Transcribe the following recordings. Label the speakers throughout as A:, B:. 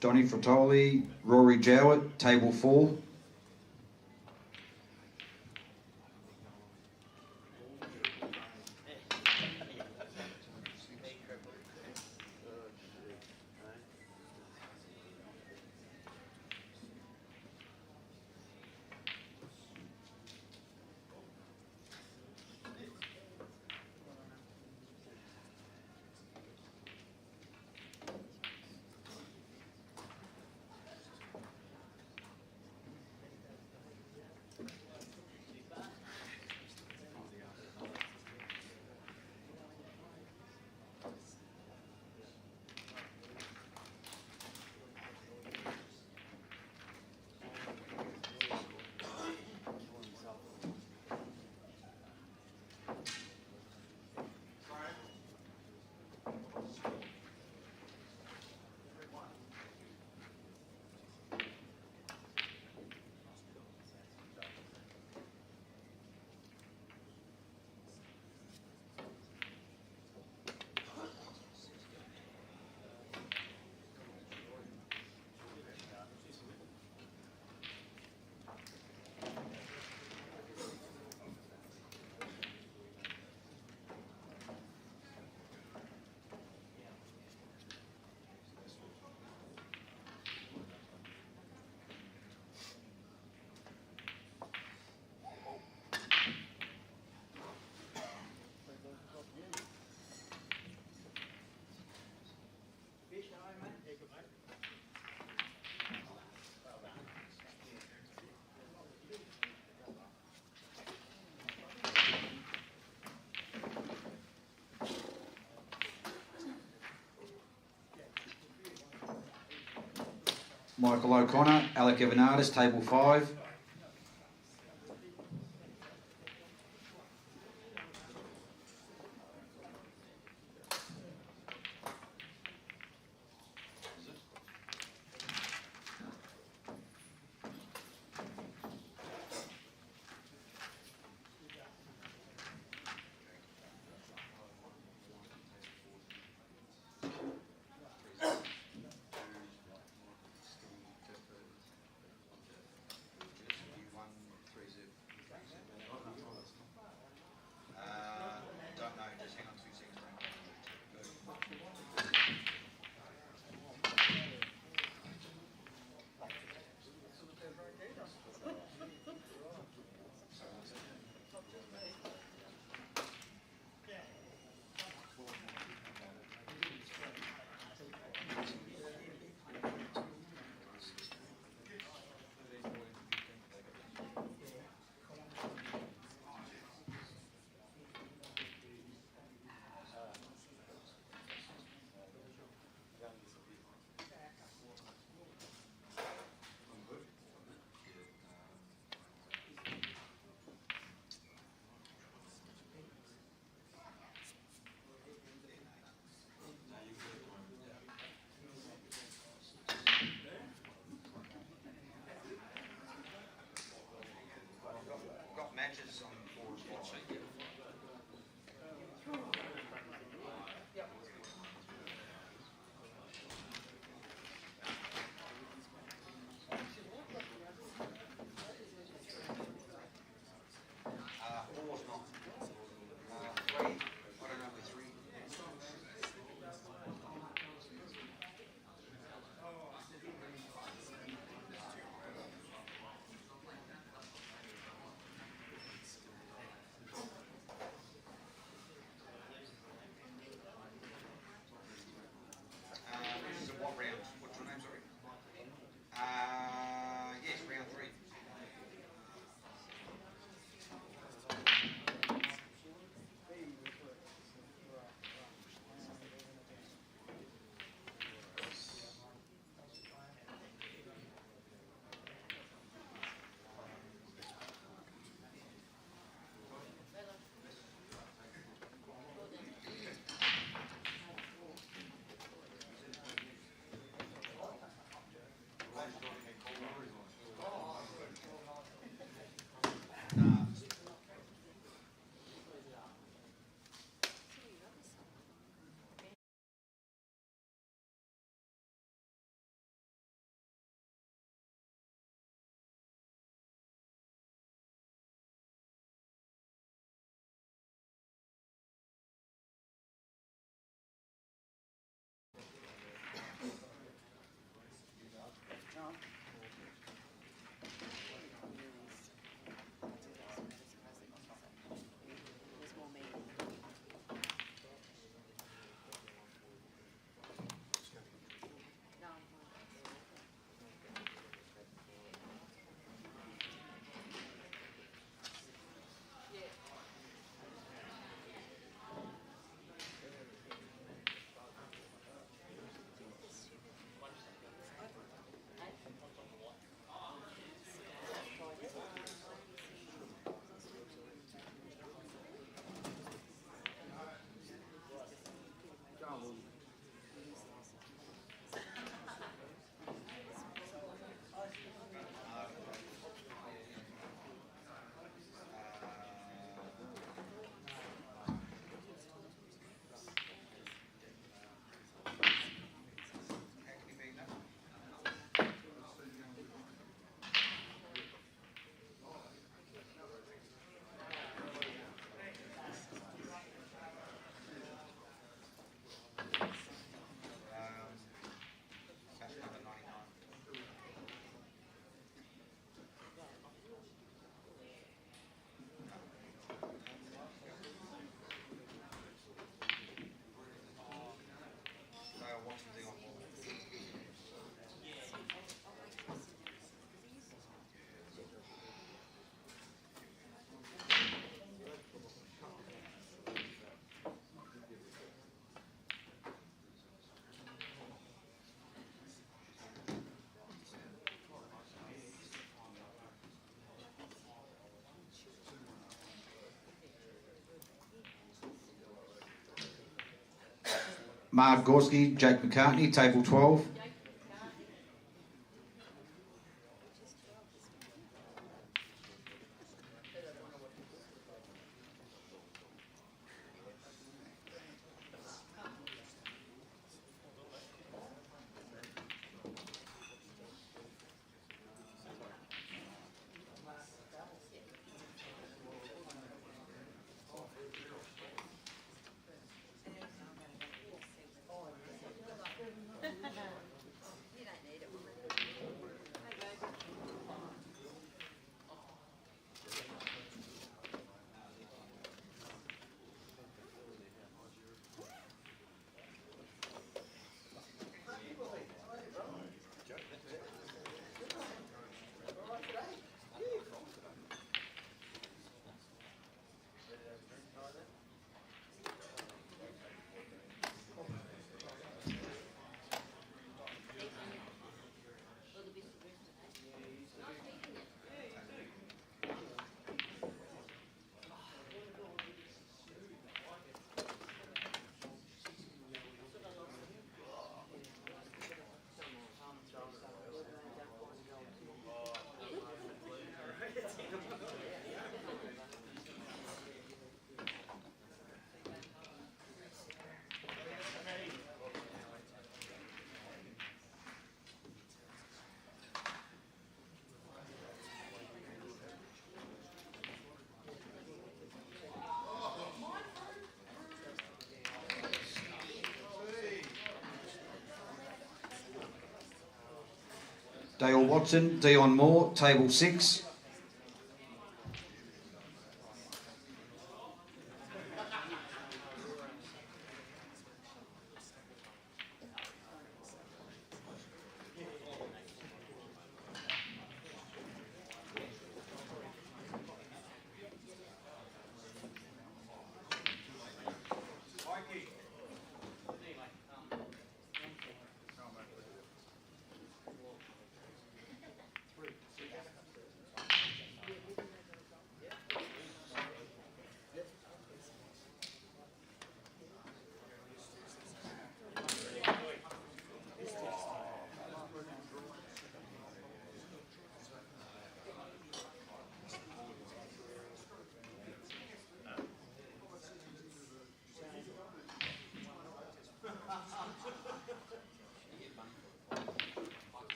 A: Donny Fratoli, Rory Jowett, table 4. Michael O'Connor, Alec Evanardis, table 5. Mark Gorski, Jake McCartney, table 12. Dale Watson, Dion Moore, table 6.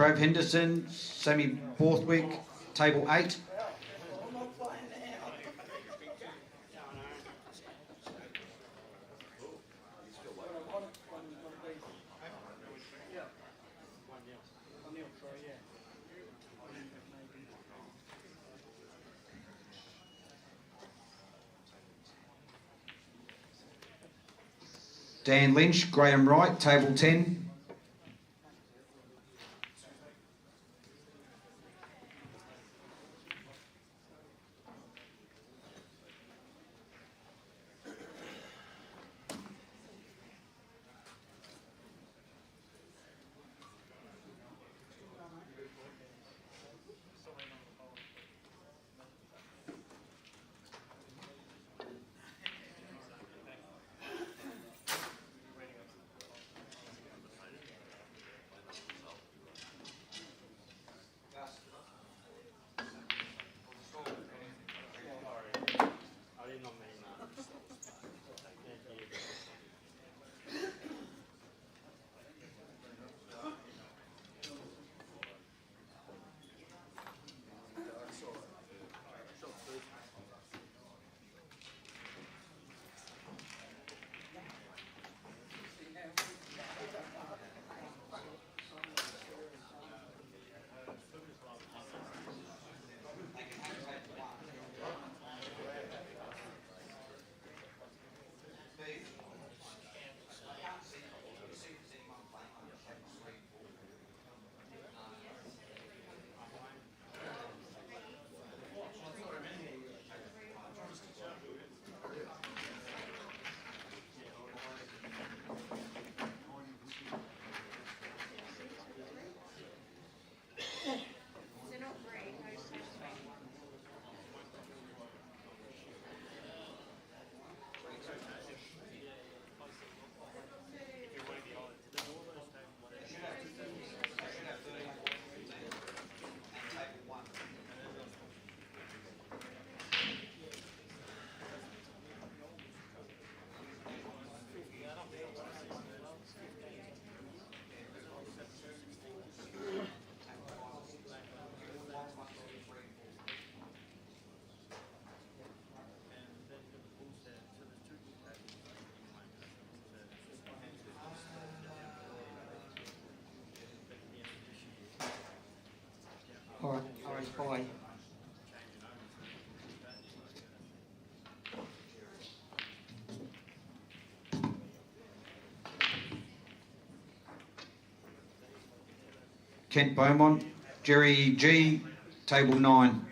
A: Trove Henderson, Sammy Borthwick, table 8. Dan Lynch, Graham Wright, table 10.
B: All right, bye.
A: Kent Beaumont, Jerry G, table 9.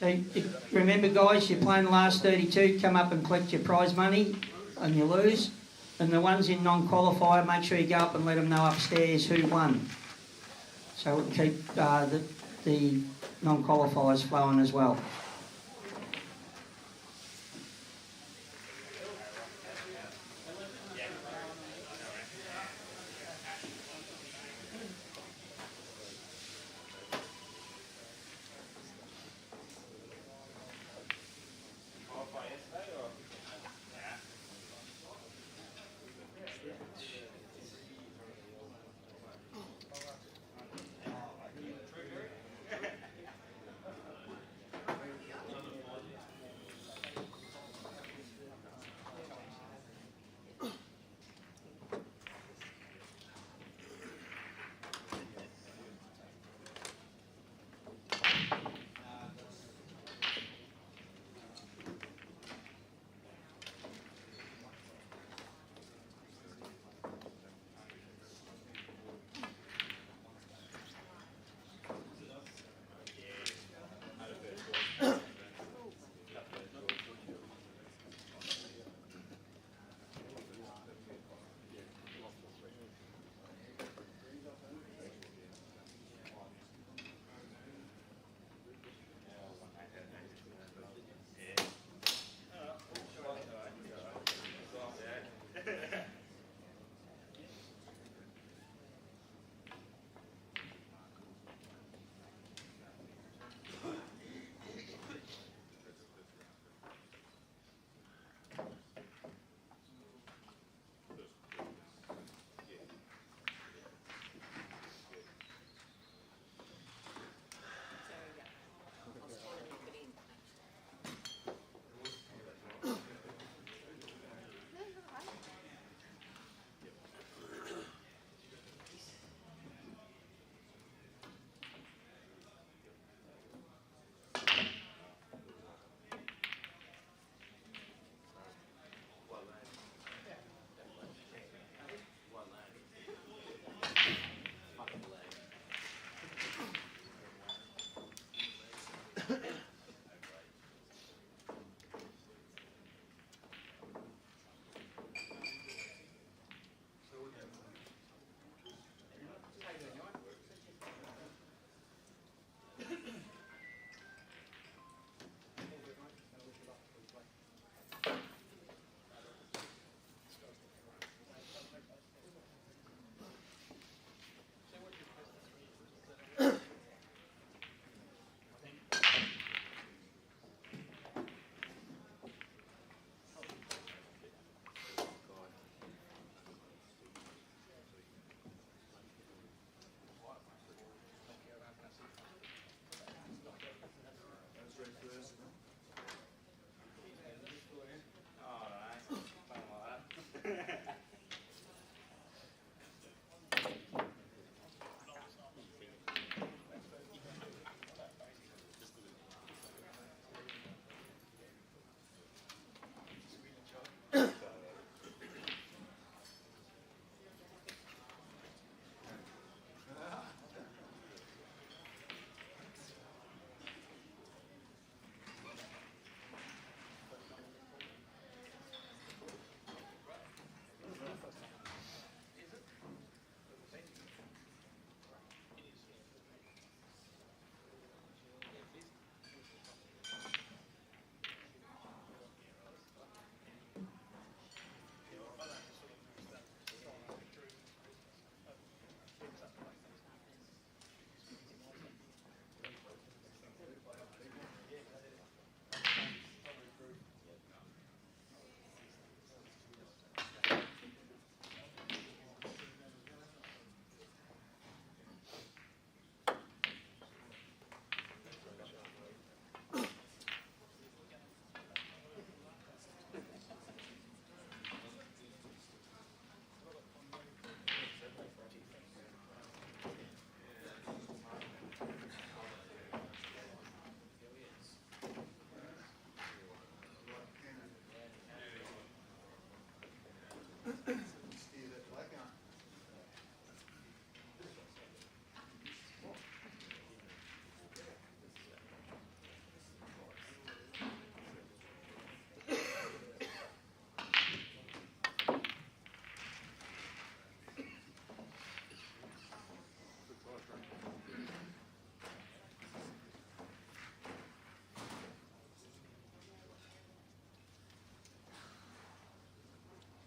B: So remember, guys, you're playing the last 32, come up and collect your prize money and you lose. And the ones in non-qualifier, make sure you go up and let them know upstairs who won. So we'll keep the non-qualifiers flowing as well.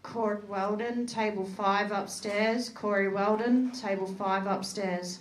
C: Cord Weldon, table 5 upstairs. Corey Weldon, table 5 upstairs.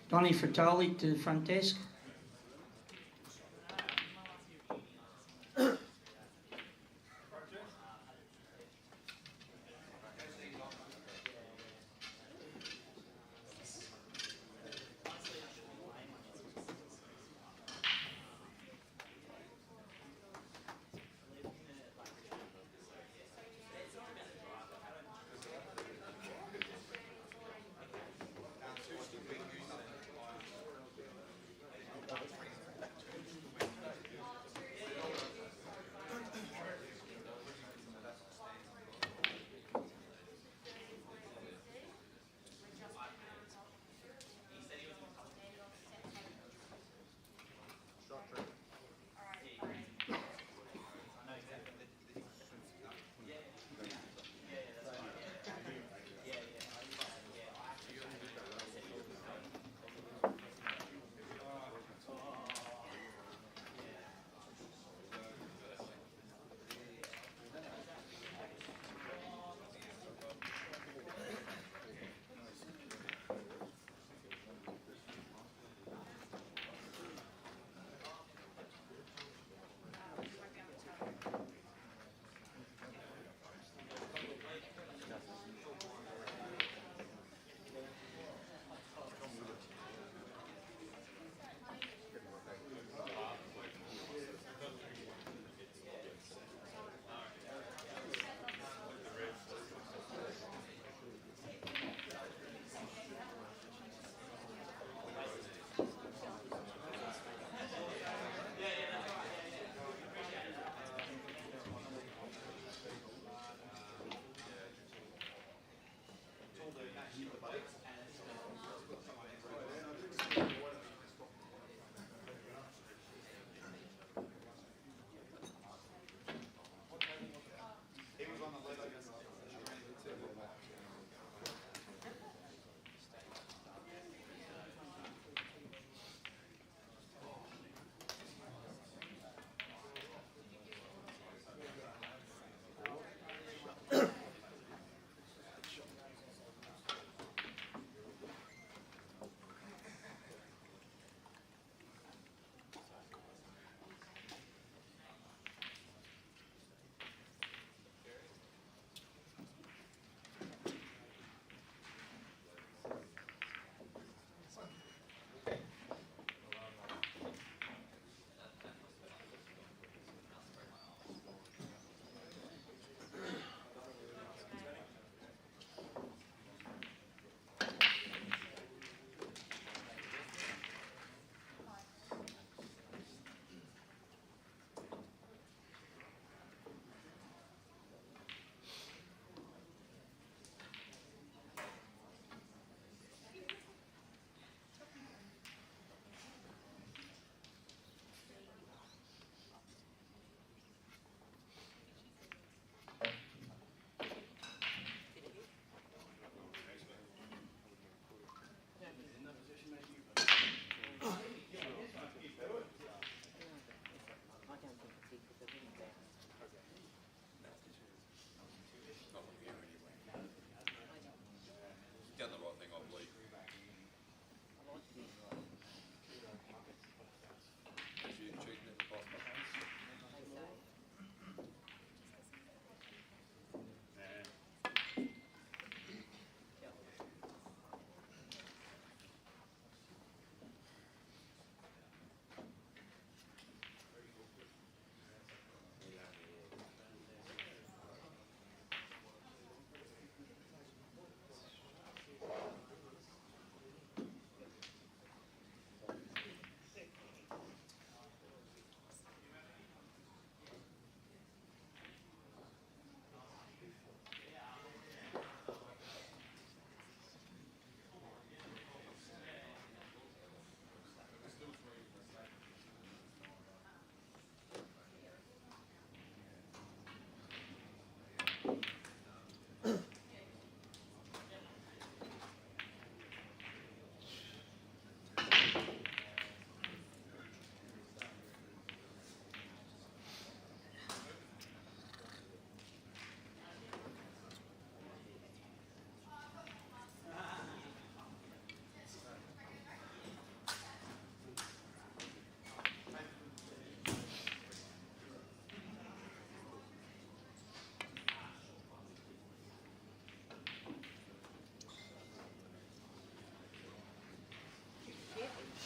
B: Donnie Fratoli to the front desk.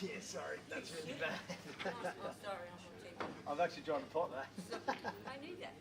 D: Yeah, sorry, that's really bad.
E: Oh, sorry, I'm on TV.
D: I'm actually trying to pot that.
E: I knew that.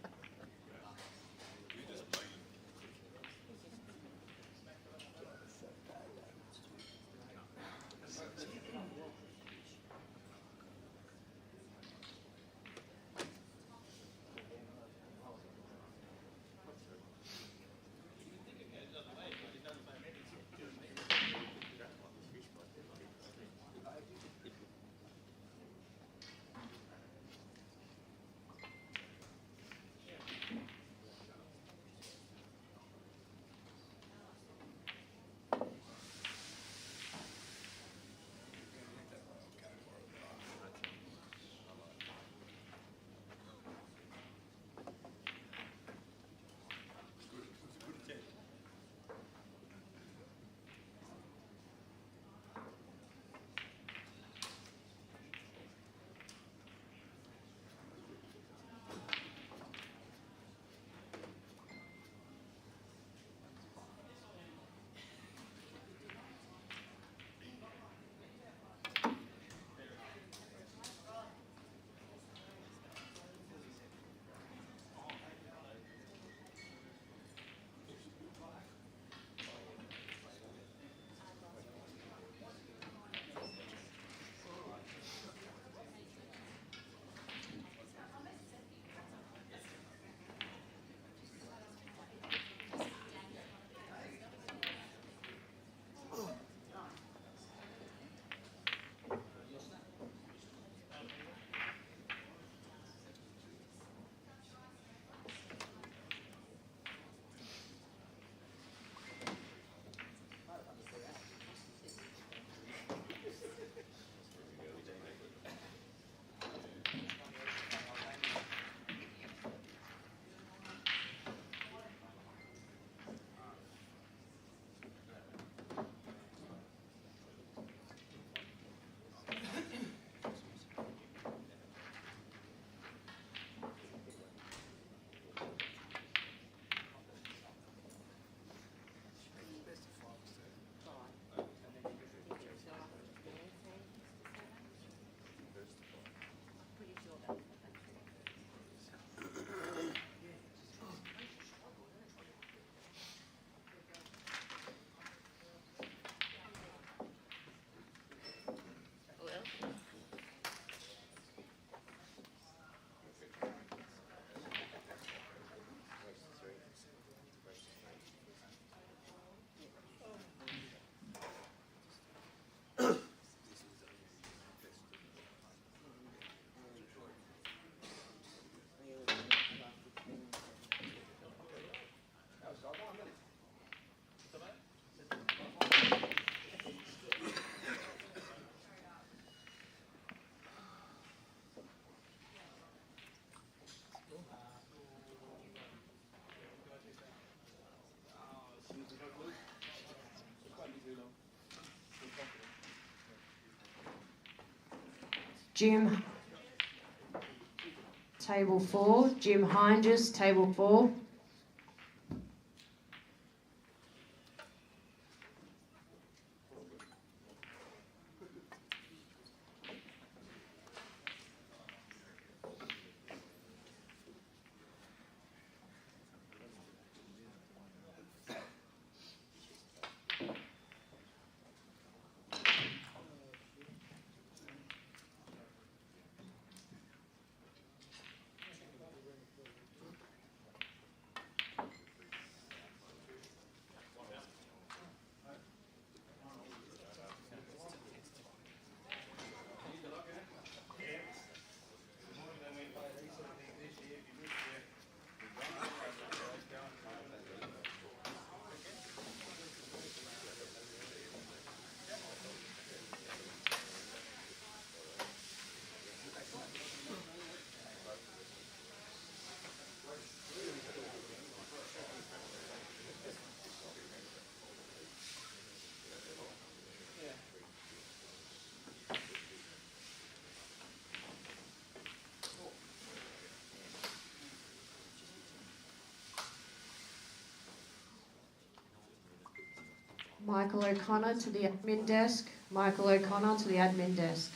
C: Jim, table 4. Jim Hinges, table 4. Michael O'Connor to the admin desk. Michael O'Connor to the admin desk.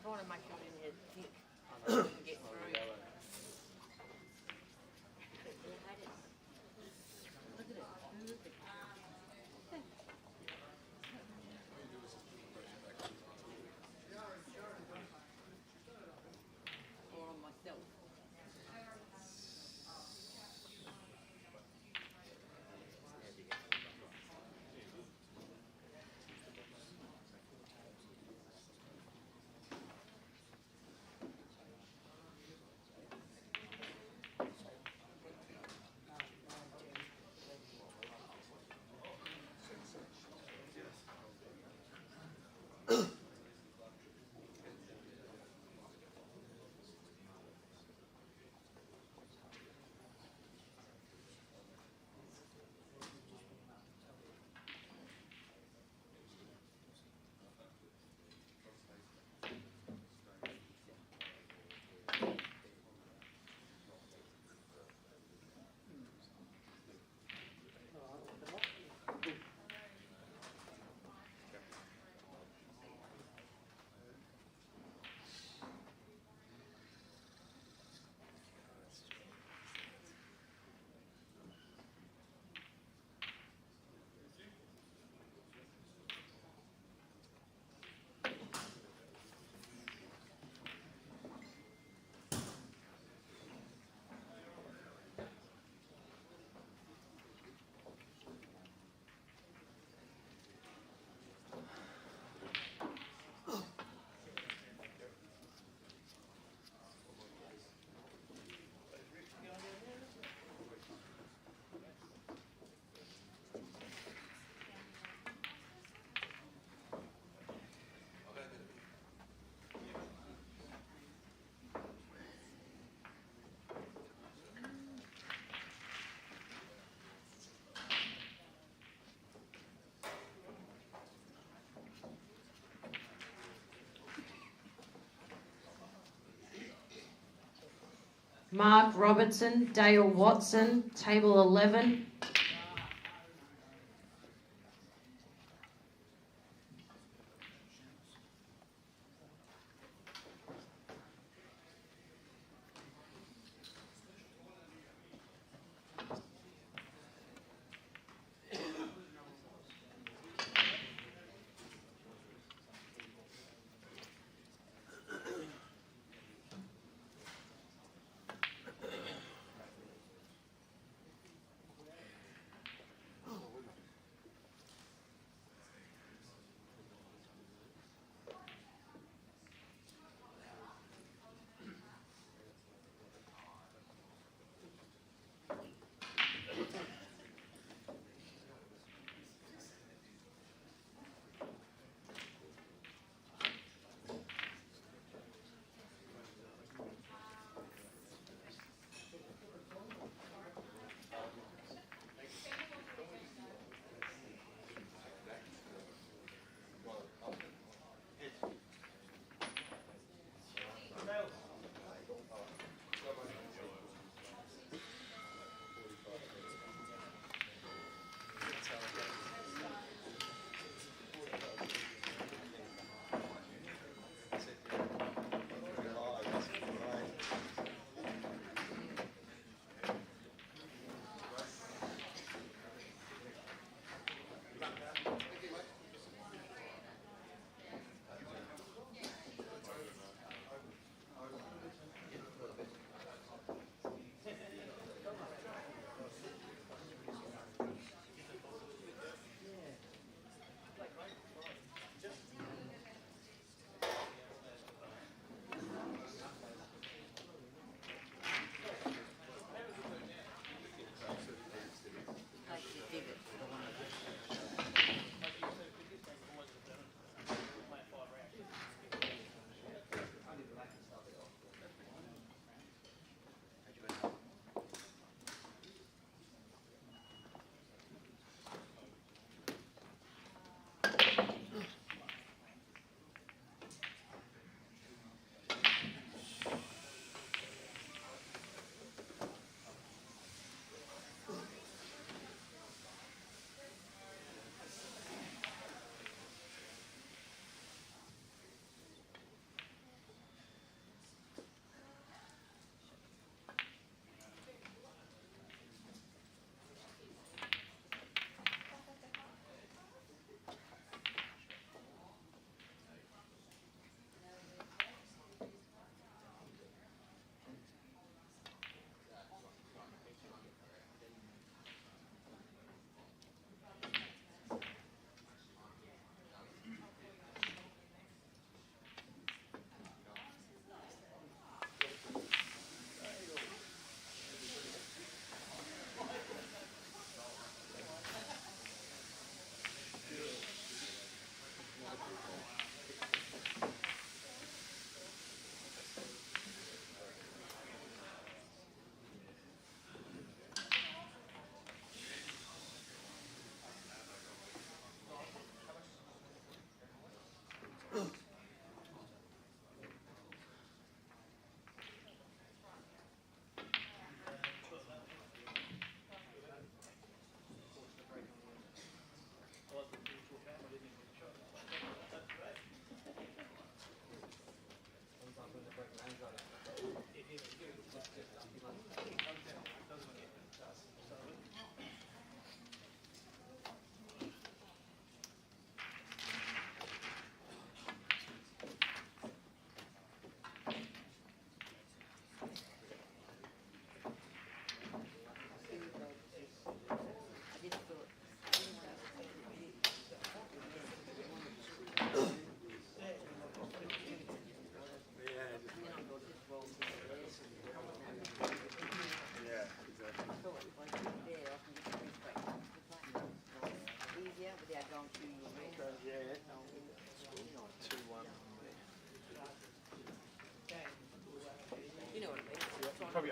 E: I want to make it in here thick. Get through. You had it. Look at it. Perfect. Or on myself.
C: Mark Robertson, Dale Watson, table 11.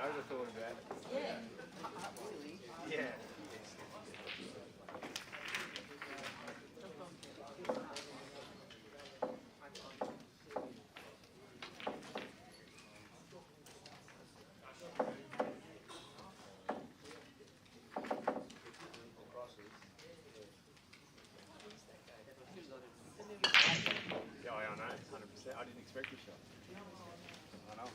D: overthought about it.
E: Yeah. Absolutely.
D: Yeah. Yeah, I know, 100%. I didn't expect a shot. I know.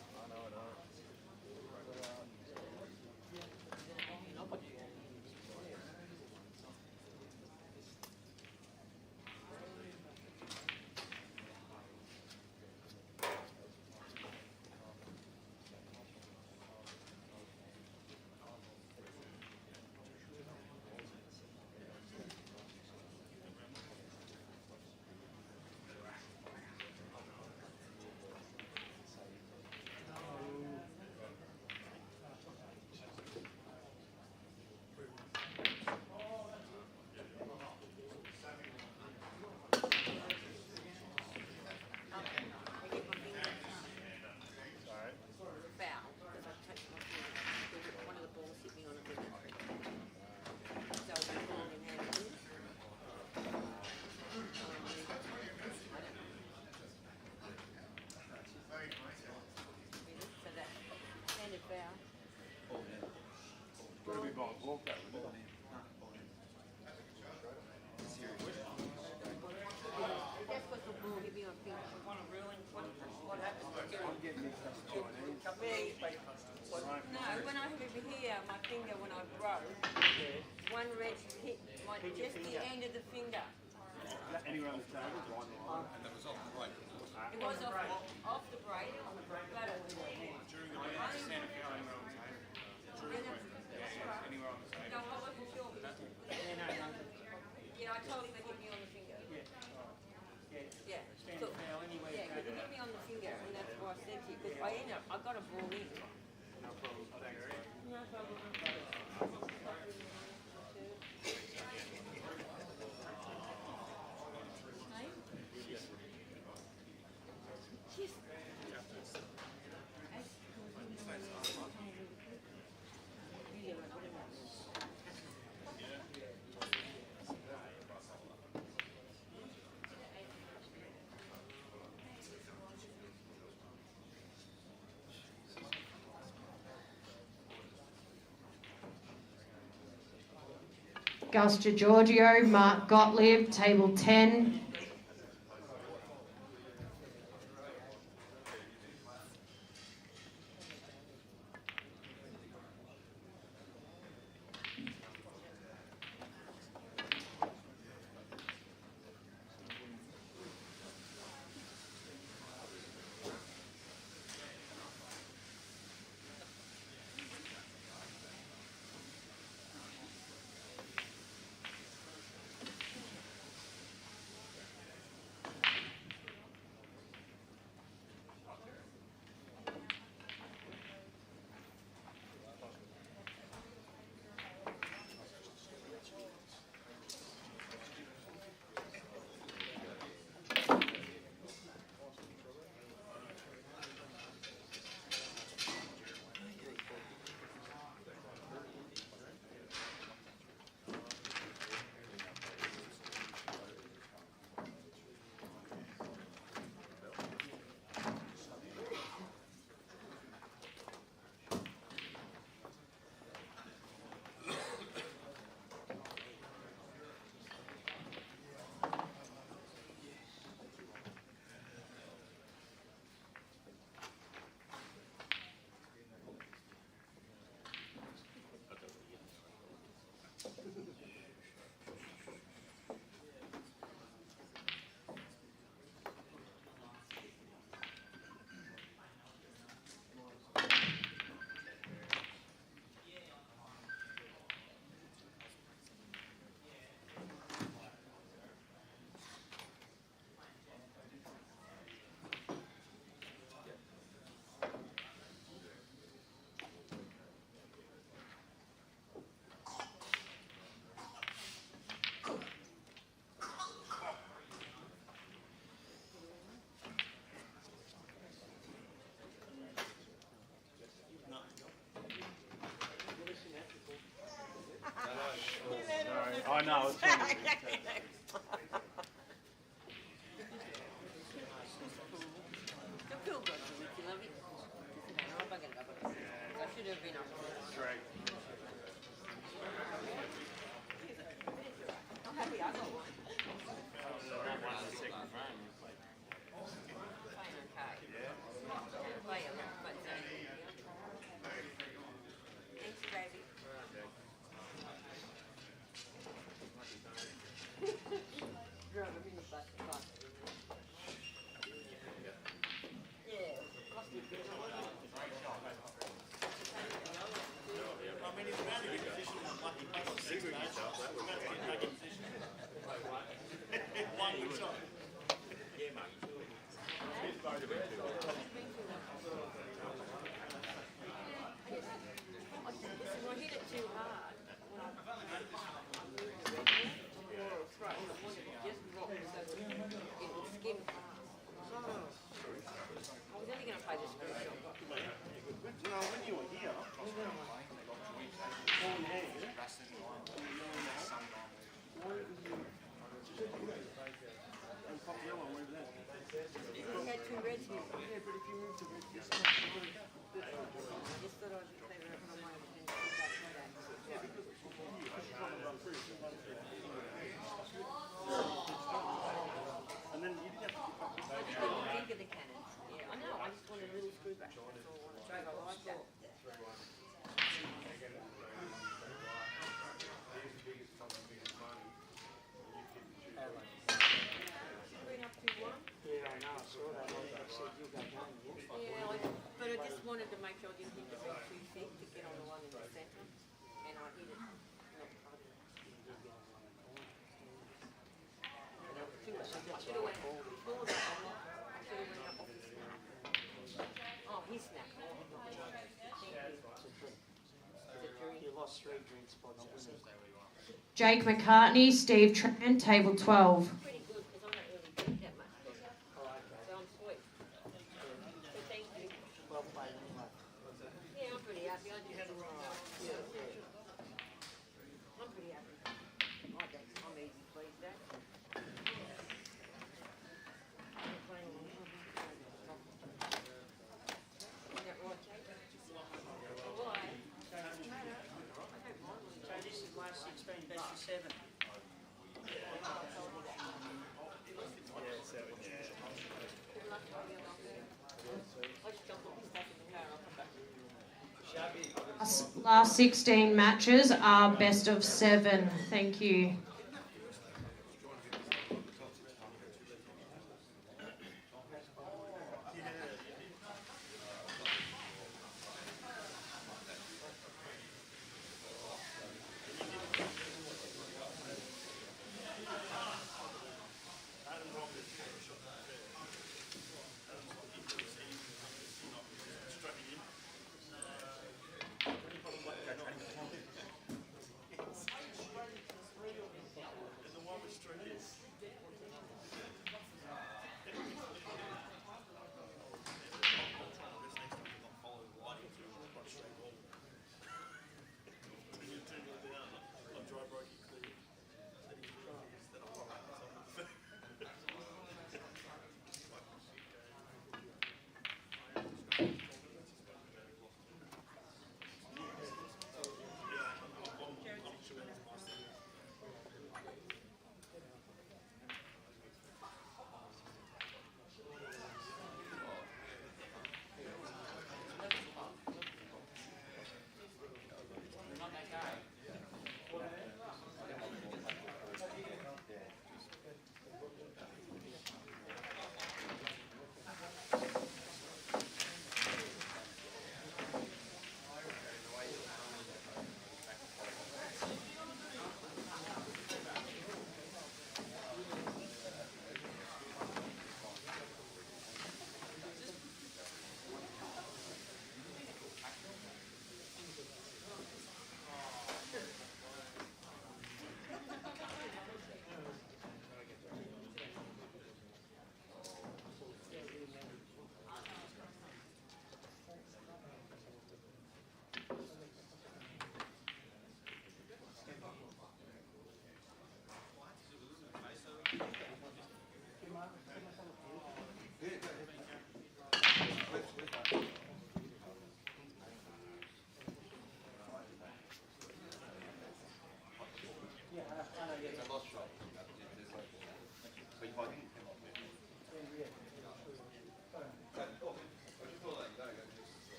E: Foul, because I touched my finger. One of the balls hit me on a bit. So it was wrong in hand. So that handed foul.
D: Got to be by a walk though, wouldn't it?
E: That's what the ball hit me on finger.
D: I'm getting mixed up with Chinese.
E: No, when I have over here, my finger, when I broke, one red hit just the end of the finger.
D: Anywhere on the table, blind line.
F: And that was off the break.
E: It was off the break. But
F: During the band, just stand a foul anywhere on the table. Anywhere on the table.
E: no, I wasn't sure. Yeah, I told him it hit me on the finger. Yeah. So, yeah, because it hit me on the finger, and that's why I said to you, because I got a ball in.
D: No problem. Thanks.
E: No problem.
C: Gus Giorgio, Mark Gottlieb, table 10.
E: If I hit it too hard, when I moved the red ball, or throw, I wanted to just rock so it would skim past. I was only going to play the screw shot.
F: No, when you were here,
E: We had two reds here. Yeah, but if you move the red this way, just thought I'd be clever if I might have been back to that.
F: and then you didn't have to
E: I just didn't think of the cannons. Yeah, I know. I just wanted a little screw back. That's all I wanted. I like that. Bring up 2-1.
B: Yeah, I know, I saw that. I said you'll go home, yeah.
E: Yeah, but I just wanted to make sure I didn't hit the red too thick to get on the one in the centre, and I hit it. I should have went before that. I should have went up off the snap. Oh, he snapped.
B: You lost 3 drinks by not winning.
C: Jake McCartney, Steve Tran, table 12.
E: Pretty good because I don't really drink that much. So I'm sweet. So thank you.
B: Well played anyway.
E: Yeah, I'm pretty happy. I did it wrong. I'm pretty happy. I'm easy pleased, Dad. I'm playing on the Isn't that right, Jake? Why? I don't mind.
B: So this is last 16, best of 7.
E: Good luck to you. I'll just jump off the stuff in the car. I'll come back.
C: Last 16 matches are best of 7. Thank you.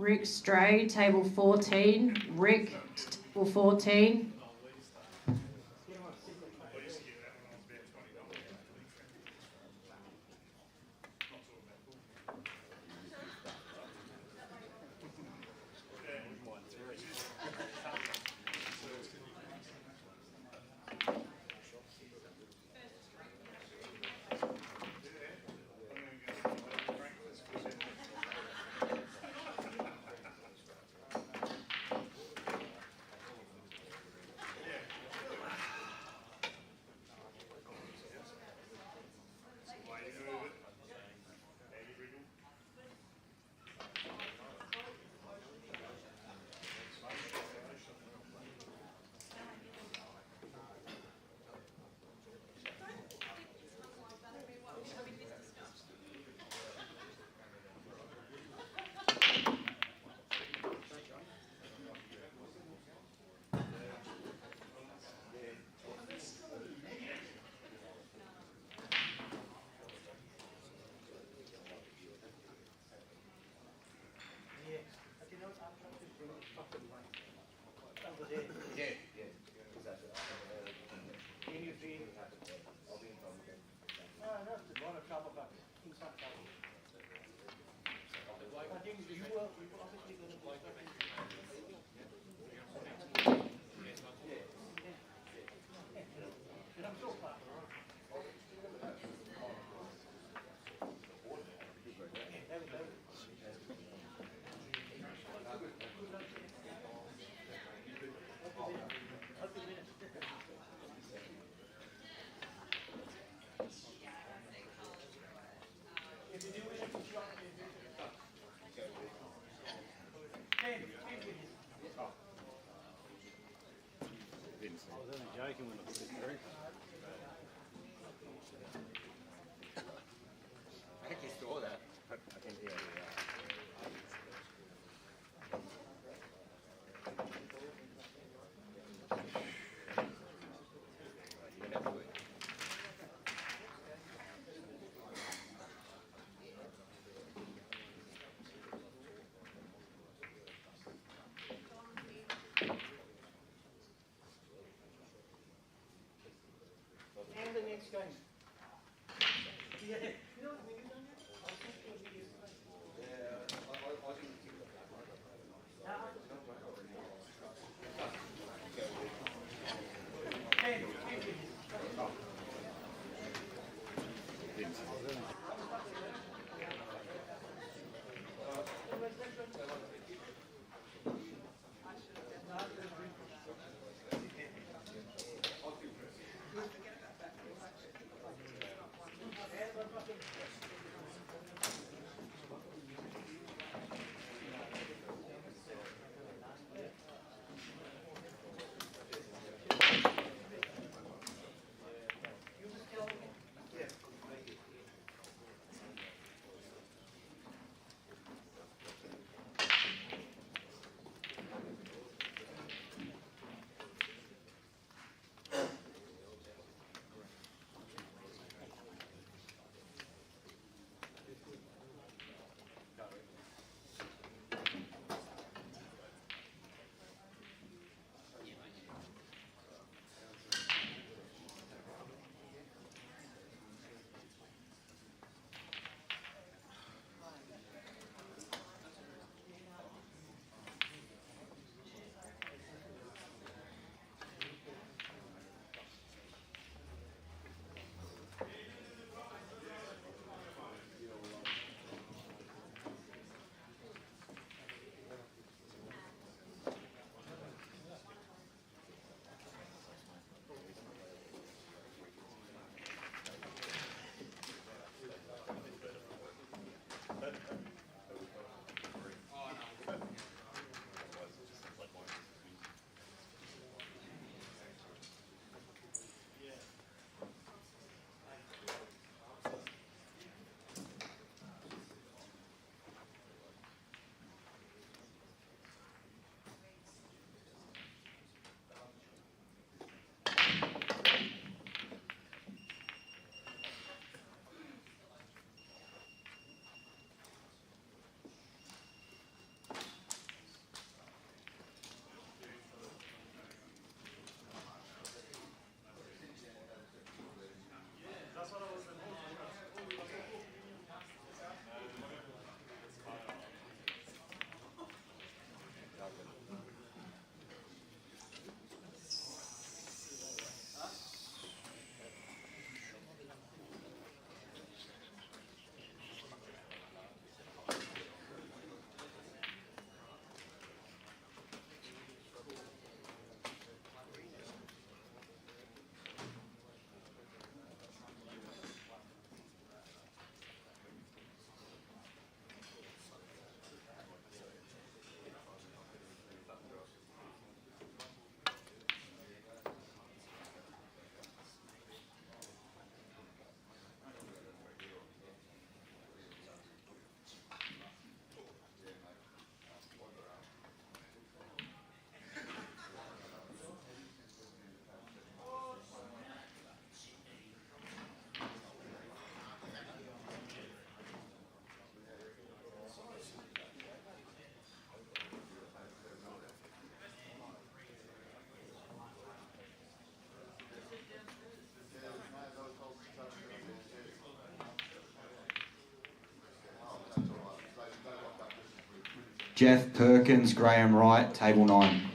C: Rick Stray, table 14. Rick, table 14.
D: I think you saw that. I can hear it.
B: And the next game.
A: Jeff Perkins, Graham Wright, table 9.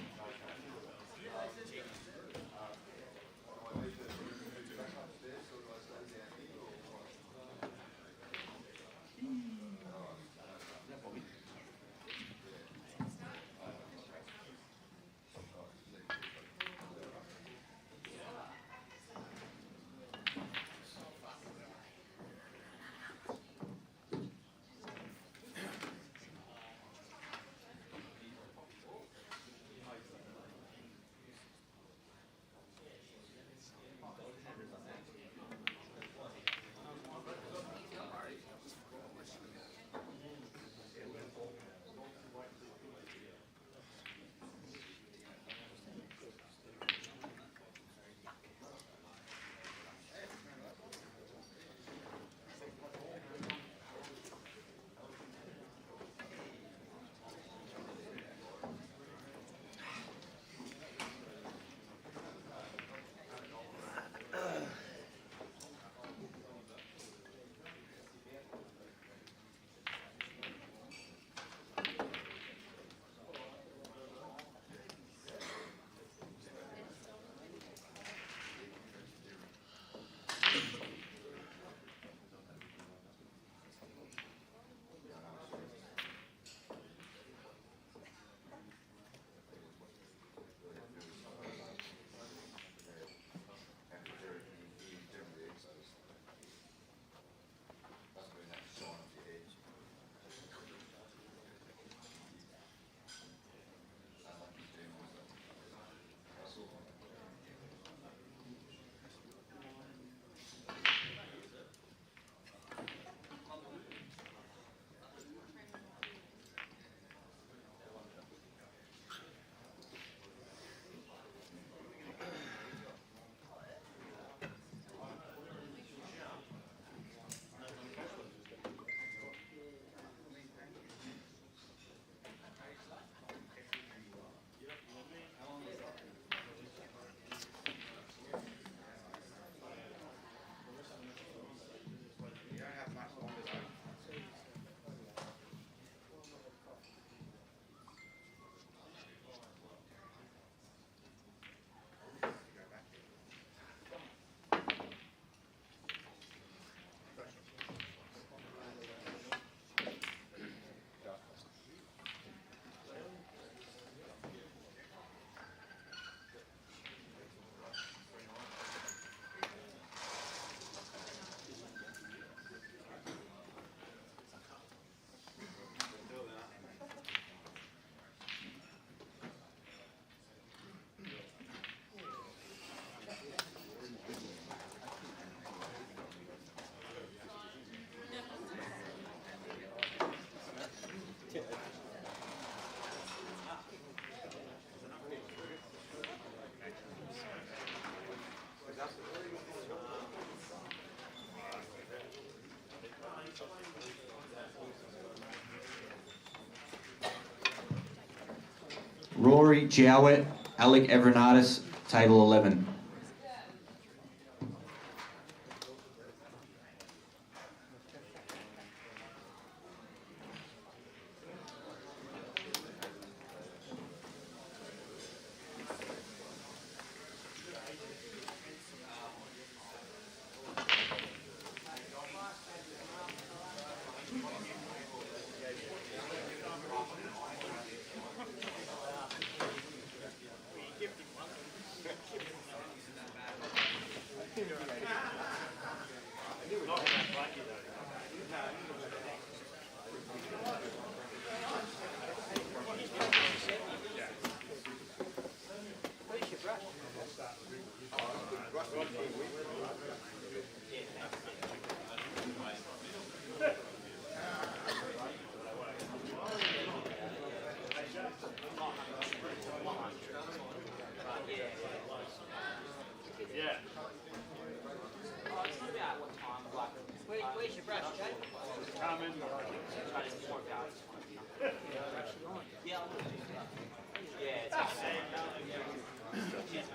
A: Rory Jowett, Alec Evernatis, table 11.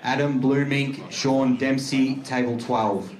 A: Adam Bloomink, Sean Dempsey, table 12.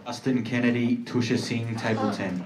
A: Justin Kennedy, Tusha Singh, table 10.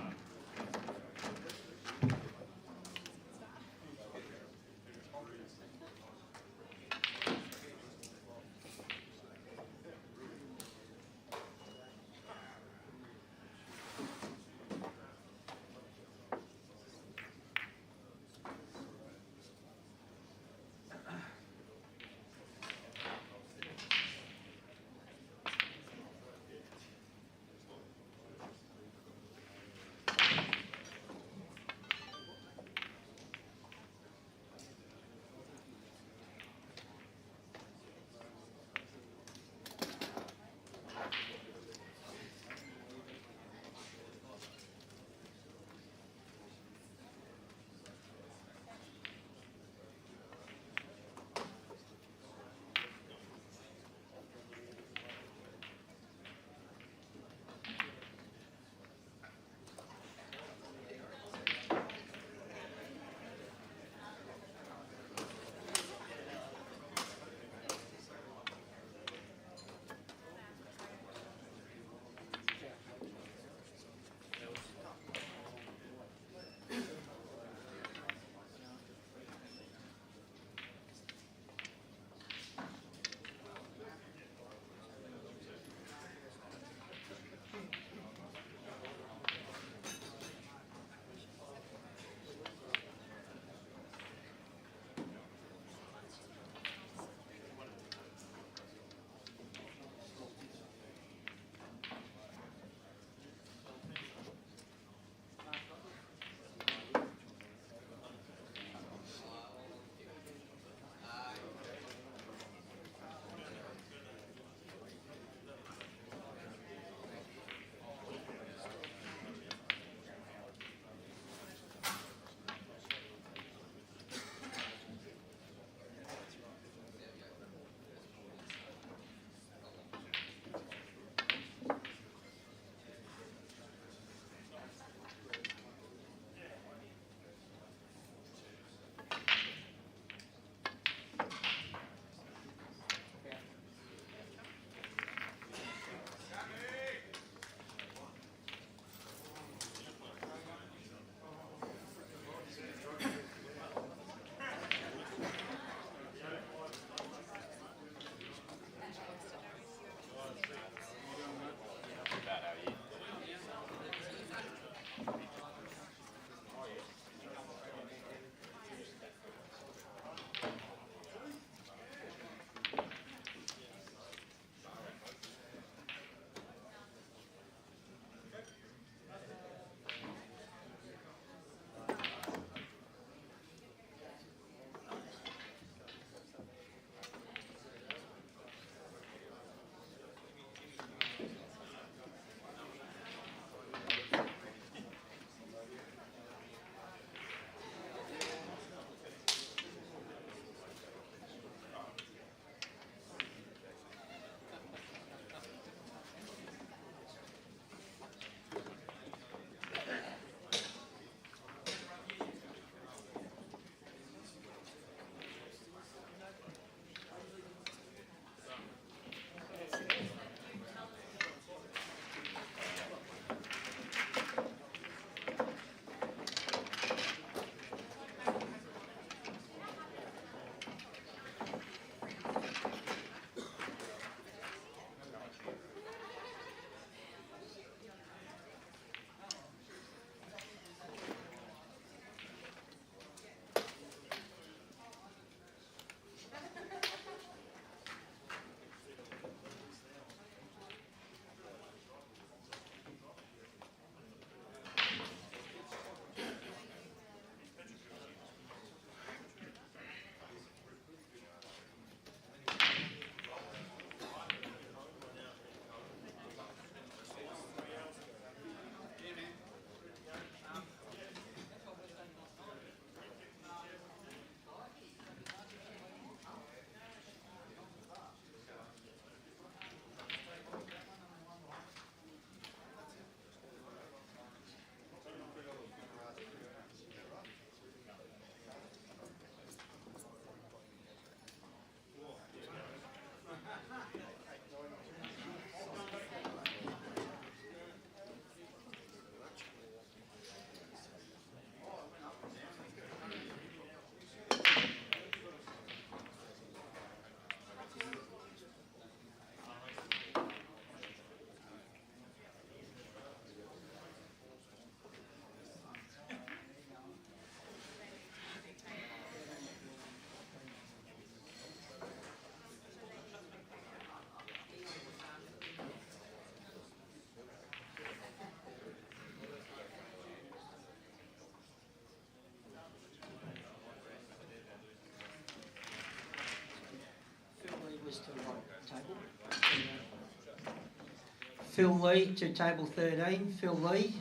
B: Phil Lee to table 13. Phil Lee.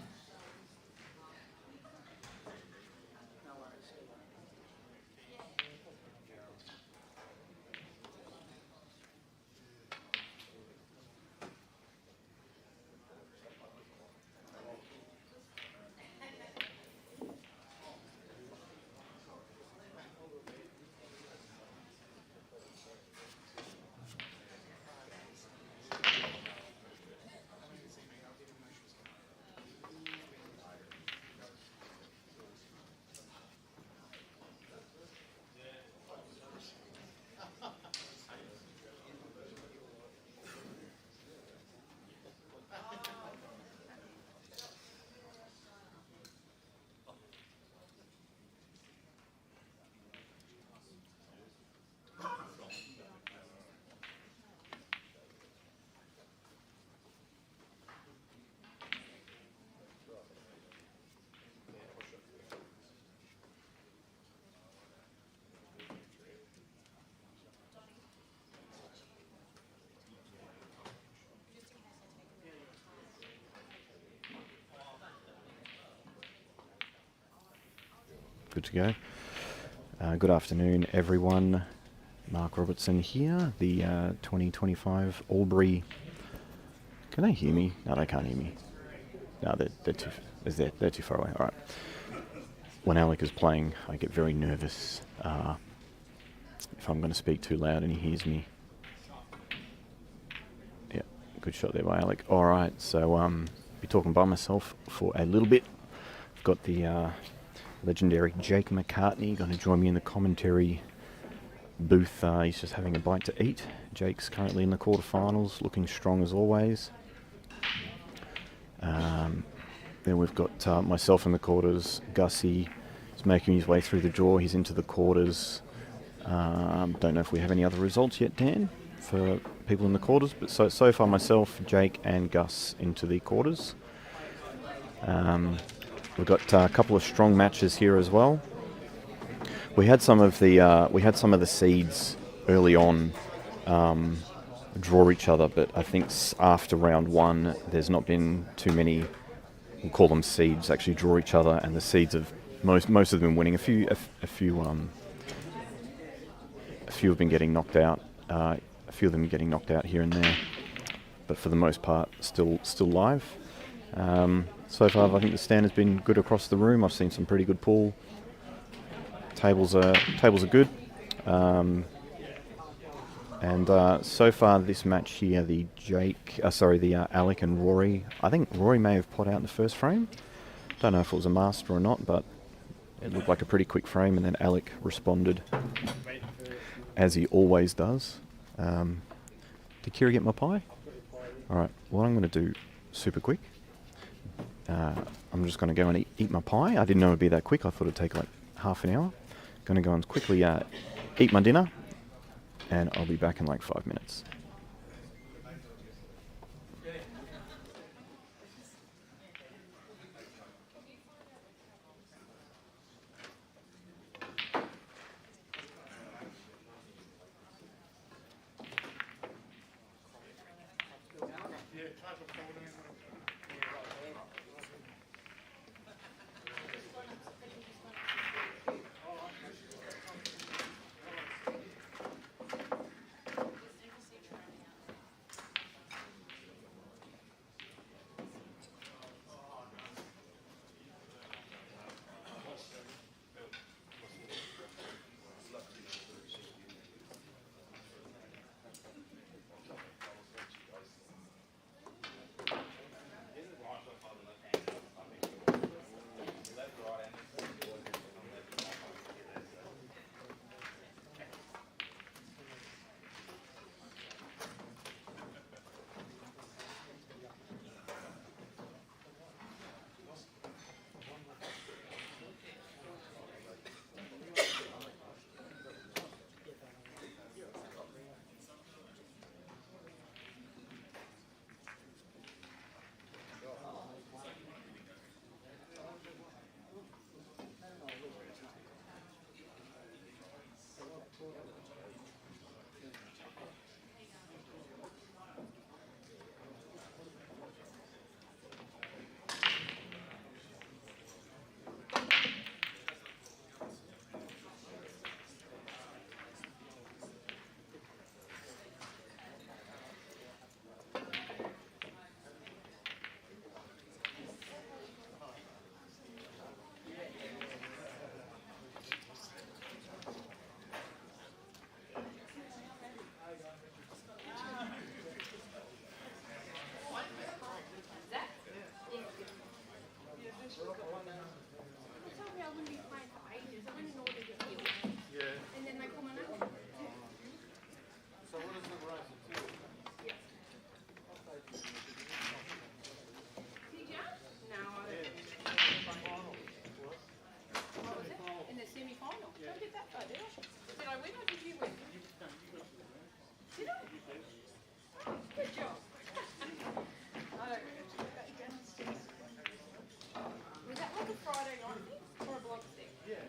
G: Good to go. Good afternoon, everyone. Mark Robertson here, the 2025 Albury. Can they hear me? No, they can't hear me. No, they're too far away. All right. When Alec is playing, I get very nervous if I'm going to speak too loud and he hears me. Yeah, good shot there by Alec. All right, so be talking by myself for a little bit. I've got the legendary Jake McCartney going to join me in the commentary booth. He's just having a bite to eat. Jake's currently in the quarterfinals, looking strong as always. Then we've got myself in the quarters. Gussie is making his way through the draw. He's into the quarters. Don't know if we have any other results yet, Dan, for people in the quarters. But so far, myself, Jake, and Gus into the quarters. We've got a couple of strong matches here as well. We had some of the seeds early on draw each other, but I think after round one, there's not been too many. We'll call them seeds. Actually, draw each other, and the seeds have most of them winning. A few have been getting knocked out. A few of them getting knocked out here and there, but for the most part, still live. So far, I think the stand has been good across the room. I've seen some pretty good pool. Tables are good. And so far, this match here, the Alec and Rory. I think Rory may have pot out in the first frame. Don't know if it was a master or not, but it looked like a pretty quick frame. And then Alec responded, as he always does. Did Kira get my pie? All right. What I'm going to do, super quick. I'm just going to go and eat my pie. I didn't know it would be that quick. I thought it'd take like half an hour. Going to go and quickly eat my dinner, and I'll be back in like 5 minutes.
E: I win or did you win? Did I? Oh, good job. I don't was that like a Friday night thing or a blog thing? Yeah.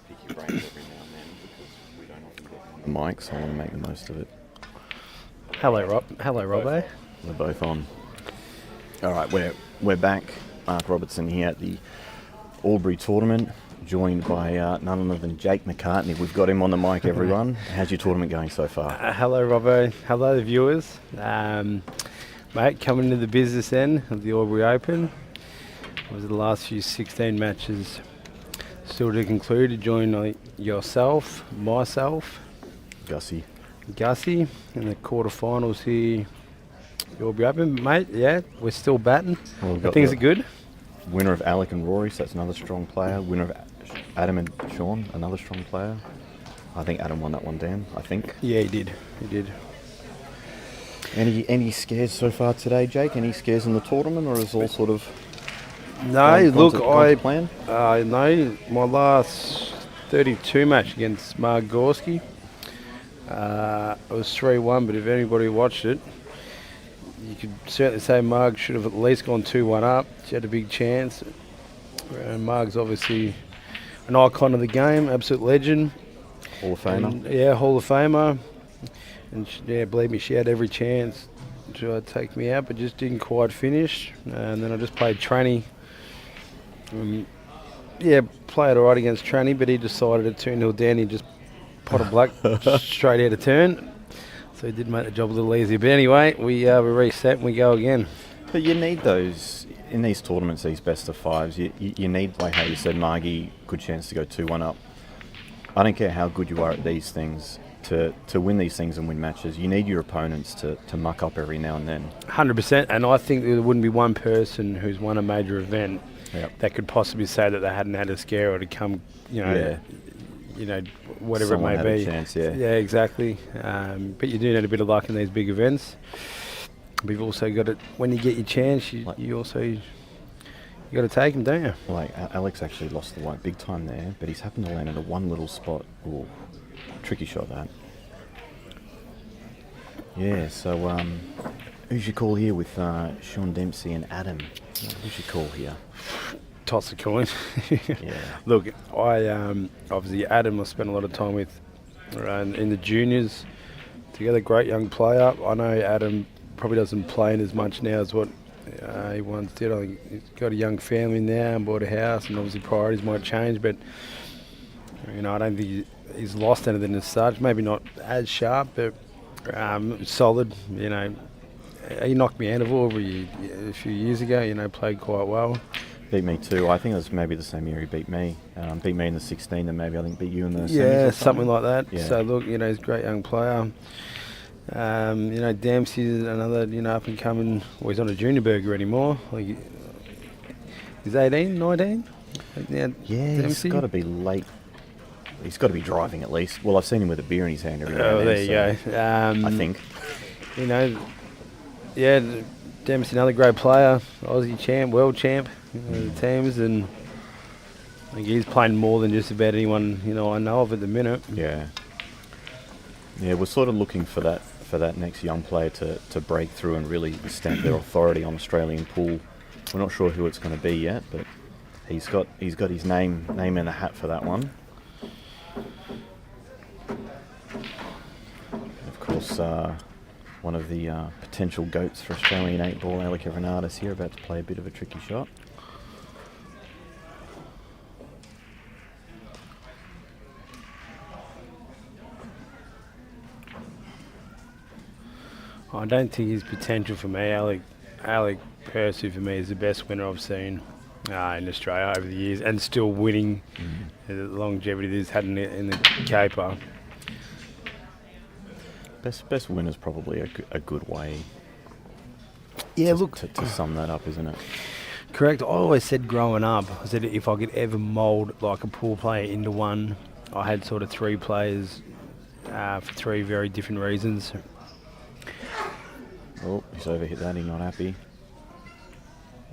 G: Pick your brains every now and then because we don't often get on the mic, so I want to make the most of it.
H: Hello, Rob. Hello, Robbo.
G: We're both on. All right, we're back. Mark Robertson here at the Albury tournament, joined by none other than Jake McCartney. We've got him on the mic, everyone. How's your tournament going so far?
H: Hello, Robbo. Hello, viewers. Mate, coming to the business end of the Albury Open. It was the last few 16 matches still to conclude, to join yourself, myself, Gussie, in the quarterfinals here. The Albury Open, mate. Yeah, we're still batting.
G: Well,
H: things are good.
G: Winner of Alec and Rory, so that's another strong player. Winner of Adam and Sean, another strong player. I think Adam won that one, Dan. I think.
H: Yeah, he did.
G: Any scares so far today, Jake? Any scares in the tournament, or is all sort of?
H: No, look,
G: plan?
H: No, my last 32 match against Mark Gorski, it was 3-1, but if anybody watched it, you could certainly say Marg should have at least gone 2-1 up. She had a big chance. And Marg's obviously an icon of the game, absolute legend.
G: Hall of Famer.
H: And, yeah, Hall of Famer. And believe me, she had every chance to take me out, but just didn't quite finish. And then I just played tranny. yeah, played all right against Tranny, but he decided at 2-0 down, he just pot of black straight out of turn. So he did make the job a little easier. But anyway, we reset and we go again.
G: But you need those in these tournaments, these best of fives. You need, like how you said, Margie, good chance to go 2-1 up. I don't care how good you are at these things. To win these things and win matches, you need your opponents to muck up every now and then.
H: 100%, and I think there wouldn't be one person who's won a major event that could possibly say that they hadn't had a scare or to come, whatever
G: Someone
H: it
G: had
H: may
G: a
H: be.
G: chance, yeah.
H: Yeah, exactly. But you do need a bit of luck in these big events. We've also got it when you get your chance. You got to take them, don't you?
G: Like Alex actually lost the white big time there, but he's happened to land in a one little spot. Ooh, tricky shot that. Yeah. So who's your call here with Sean Dempsey and Adam? Who's your call here?
H: Toss a coin.
G: Yeah.
H: Look, I obviously Adam I spent a lot of time with in the juniors together. Great young player. I know Adam probably doesn't play in as much now as what he once did. I think he's got a young family now and bought a house, and obviously priorities might change. But I don't think he's lost anything as such. Maybe not as sharp, but solid. He knocked me out of over a few years ago. Played quite well.
G: Beat me too. I think it was maybe the same year he beat me. Beat me in the 16, and maybe I think beat you in the semis or
H: something like that.
G: Yeah.
H: So look, he's a great young player. Dempsey's another, up and coming. Well, he's not a junior burger anymore. He's 18, 19.
G: Yeah,
H: Dempsey?
G: he's got to be late. He's got to be driving at least. Well, I've seen him with a beer in his hand every now
H: Oh,
G: and
H: there
G: then,
H: you go.
G: I think.
H: Dempsey, another great player, Aussie champ, world champ, the teams, and I think he's playing more than just about anyone I know of at the minute.
G: Yeah. Yeah, we're sort of looking for that next young player to break through and really stamp their authority on Australian pool. We're not sure who it's going to be yet, but he's got his name in the hat for that one. Of course, one of the potential goats for Australian 8-ball, Alec Renardis here, about to play a bit of a tricky shot.
H: I don't think his potential for me, Alec Percy for me is the best winner I've seen in Australia over the years, and still winning the longevity that he's had in the caper.
G: Best winner's probably a good way.
H: Yeah,
G: to sum that up, isn't it?
H: Correct. I always said growing up, I said if I could ever mould like a pool player into one, I had sort of three players for three very different reasons.
G: Oh, he's overhit that. He's not happy.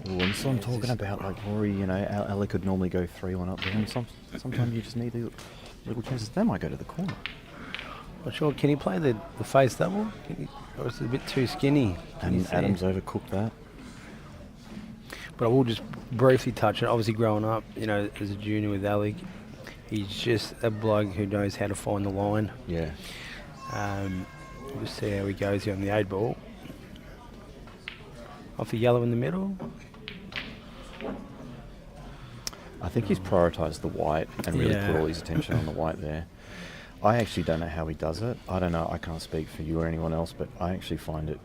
G: Oh, and so I'm talking about, like Rory, Alec could normally go 3-1 up there, and sometimes you just need little chances. They might go to the corner.
H: Not sure. Can he play the face double? Or is it a bit too skinny?
G: And Adams overcooked that.
H: But I will just briefly touch it. Obviously, growing up, as a junior with Alec, he's just a bloke who knows how to find the line.
G: Yeah.
H: We'll see how he goes here on the 8-ball. Off the yellow in the middle.
G: I think he's prioritised the white and really put all his attention on the white there. I actually don't know how he does it. I don't know. I can't speak for you or anyone else, but I actually find it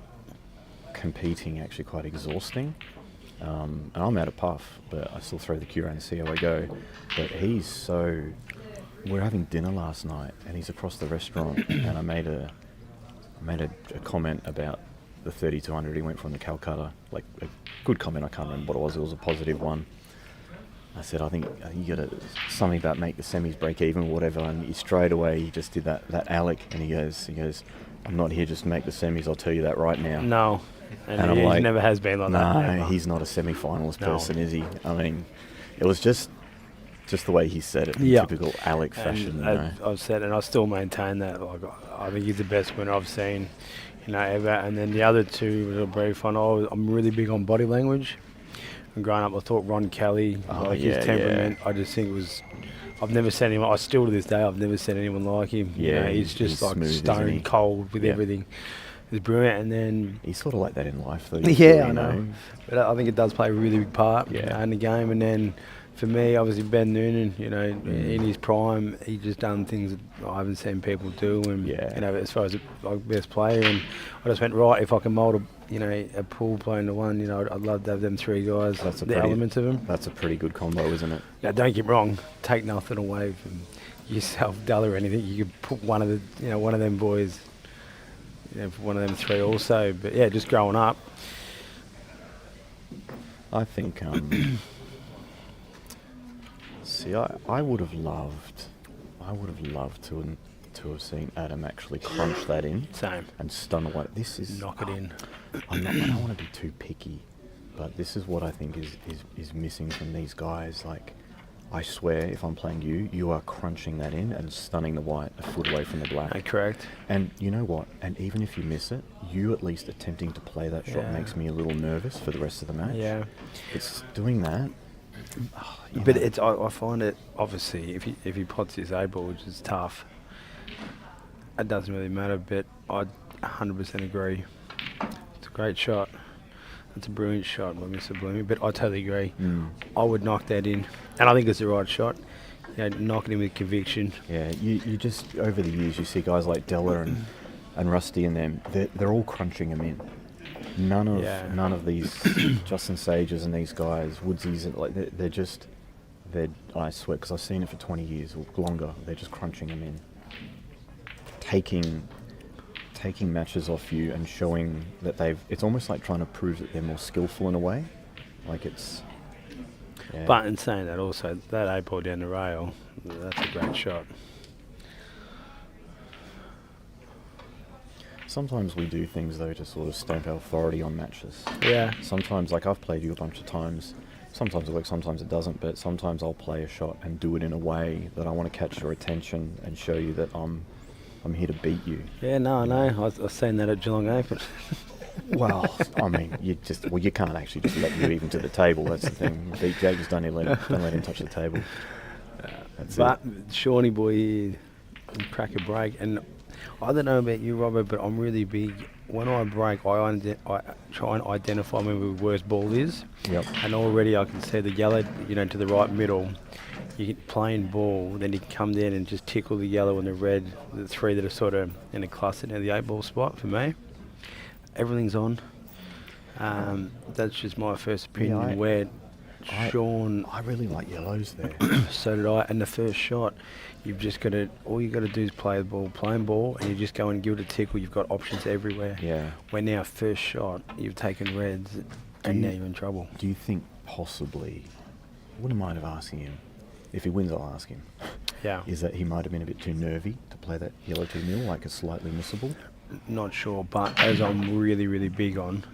G: competing actually quite exhausting. And I'm out of puff, but I still throw the cue around and see how I go. But he's so... We're having dinner last night, and he's across the restaurant, and I made a comment about the 3200 he went from the Calcutta. Like, a good comment. I can't remember what it was. It was a positive one. I said, I think you got something about make the semis break even or whatever, and he straight away he just did that Alec, and he goes, I'm not here just to make the semis, I'll tell you that right now.
H: No, and
G: he
H: like, never has been like that.
G: No, he's not a semi-finalist person, is he? I mean, it was just the way he said it, in typical Alec fashion.
H: I've said, and I still maintain that. Like, I think he's the best winner I've seen, ever. And then the other two, was a brief one. I'm really big on body language. And growing up, I thought Ron Kelly, his temperament, I just think it was... I've never seen anyone... I still, to this day, I've never seen anyone like him.
G: Yeah,
H: he's just like
G: smooth,
H: stone cold with everything. It's brilliant, and then...
G: He's sort of like that in life, though.
H: Yeah, I know. But I think it does play a really big part in the game. And then for me, obviously Ben Noonan, you know, in his prime, he just done things that I haven't seen people do. And you know, as far as like best player, and I just went right. If I can mould a pool playing to one, you know, I'd love to have them three guys.
G: That's
H: the elements of them.
G: That's a pretty good combo, isn't it?
H: Now, don't get me wrong. Take nothing away from yourself, Dull, or anything. You could put one of them boys, you know, for one of them three also. But yeah, just growing up.
G: I think. See, I would have loved to have seen Adam actually crunch that in.
H: Same.
G: And stun away. This is
H: knock it in.
G: I don't want to be too picky, but this is what I think is missing from these guys. Like, I swear, if I'm playing you are crunching that in and stunning the white a foot away from the black.
H: Correct.
G: And you know what? And even if you miss it, you at least attempting to play that shot makes me a little nervous for the rest of the match.
H: Yeah.
G: It's doing that.
H: But it's I find it, obviously, if he pots his A ball, which is tough, it doesn't really matter. But I 100% agree. It's a great shot. It's a brilliant shot by Mr. Blooming, but I totally agree. I would knock that in, and I think it's the right shot. You know, knock it in with conviction. Yeah,
G: you just, over the years, you see guys like Della and Rusty and them, they're all crunching them in. None of these Justin Sages and these guys, Woodsies, like they're I swear, because I've seen it for 20 years or longer, they're just crunching them in. Taking matches off you and showing that it's almost like trying to prove that they're more skillful in a way. Like it's... Yeah.
H: But in saying that also, that 8-ball down the rail, that's a great shot.
G: Sometimes we do things though to sort of stamp our authority on matches.
H: Yeah.
G: Sometimes, like I've played you a bunch of times, sometimes it works, sometimes it doesn't, but sometimes I'll play a shot and do it in a way that I want to catch your attention and show you that I'm here to beat you.
H: Yeah, no, I know. I've seen that at Geelong Open.
G: Well, I mean, you can't actually just let you even to the table. That's the thing. Beat Jake, just don't let him touch the table.
H: But Shawnee boy here, crack a break, and I don't know about you, Robert, but I'm really big. When I break, I try and identify where the worst ball is.
G: Yep.
H: And already I can see the yellow, you know, to the right middle. You get plain ball, then you can come down and just tickle the yellow and the red, the three that are sort of in a cluster near the 8-ball spot for me. Everything's on. That's just my first opinion. Sean,
G: I really like yellows there.
H: So did I. And the first shot, all you got to do is play the ball, plain ball, and you just go and give it a tickle. You've got options everywhere.
G: Yeah.
H: When now first shot, you've taken reds, and now you're in trouble.
G: Do you think possibly, I wouldn't mind of asking him, if he wins I'll ask him, is that he might have been a bit too nervy to play that yellow 2-0, like a slightly missable?
H: Not sure, but as I'm really, really big on,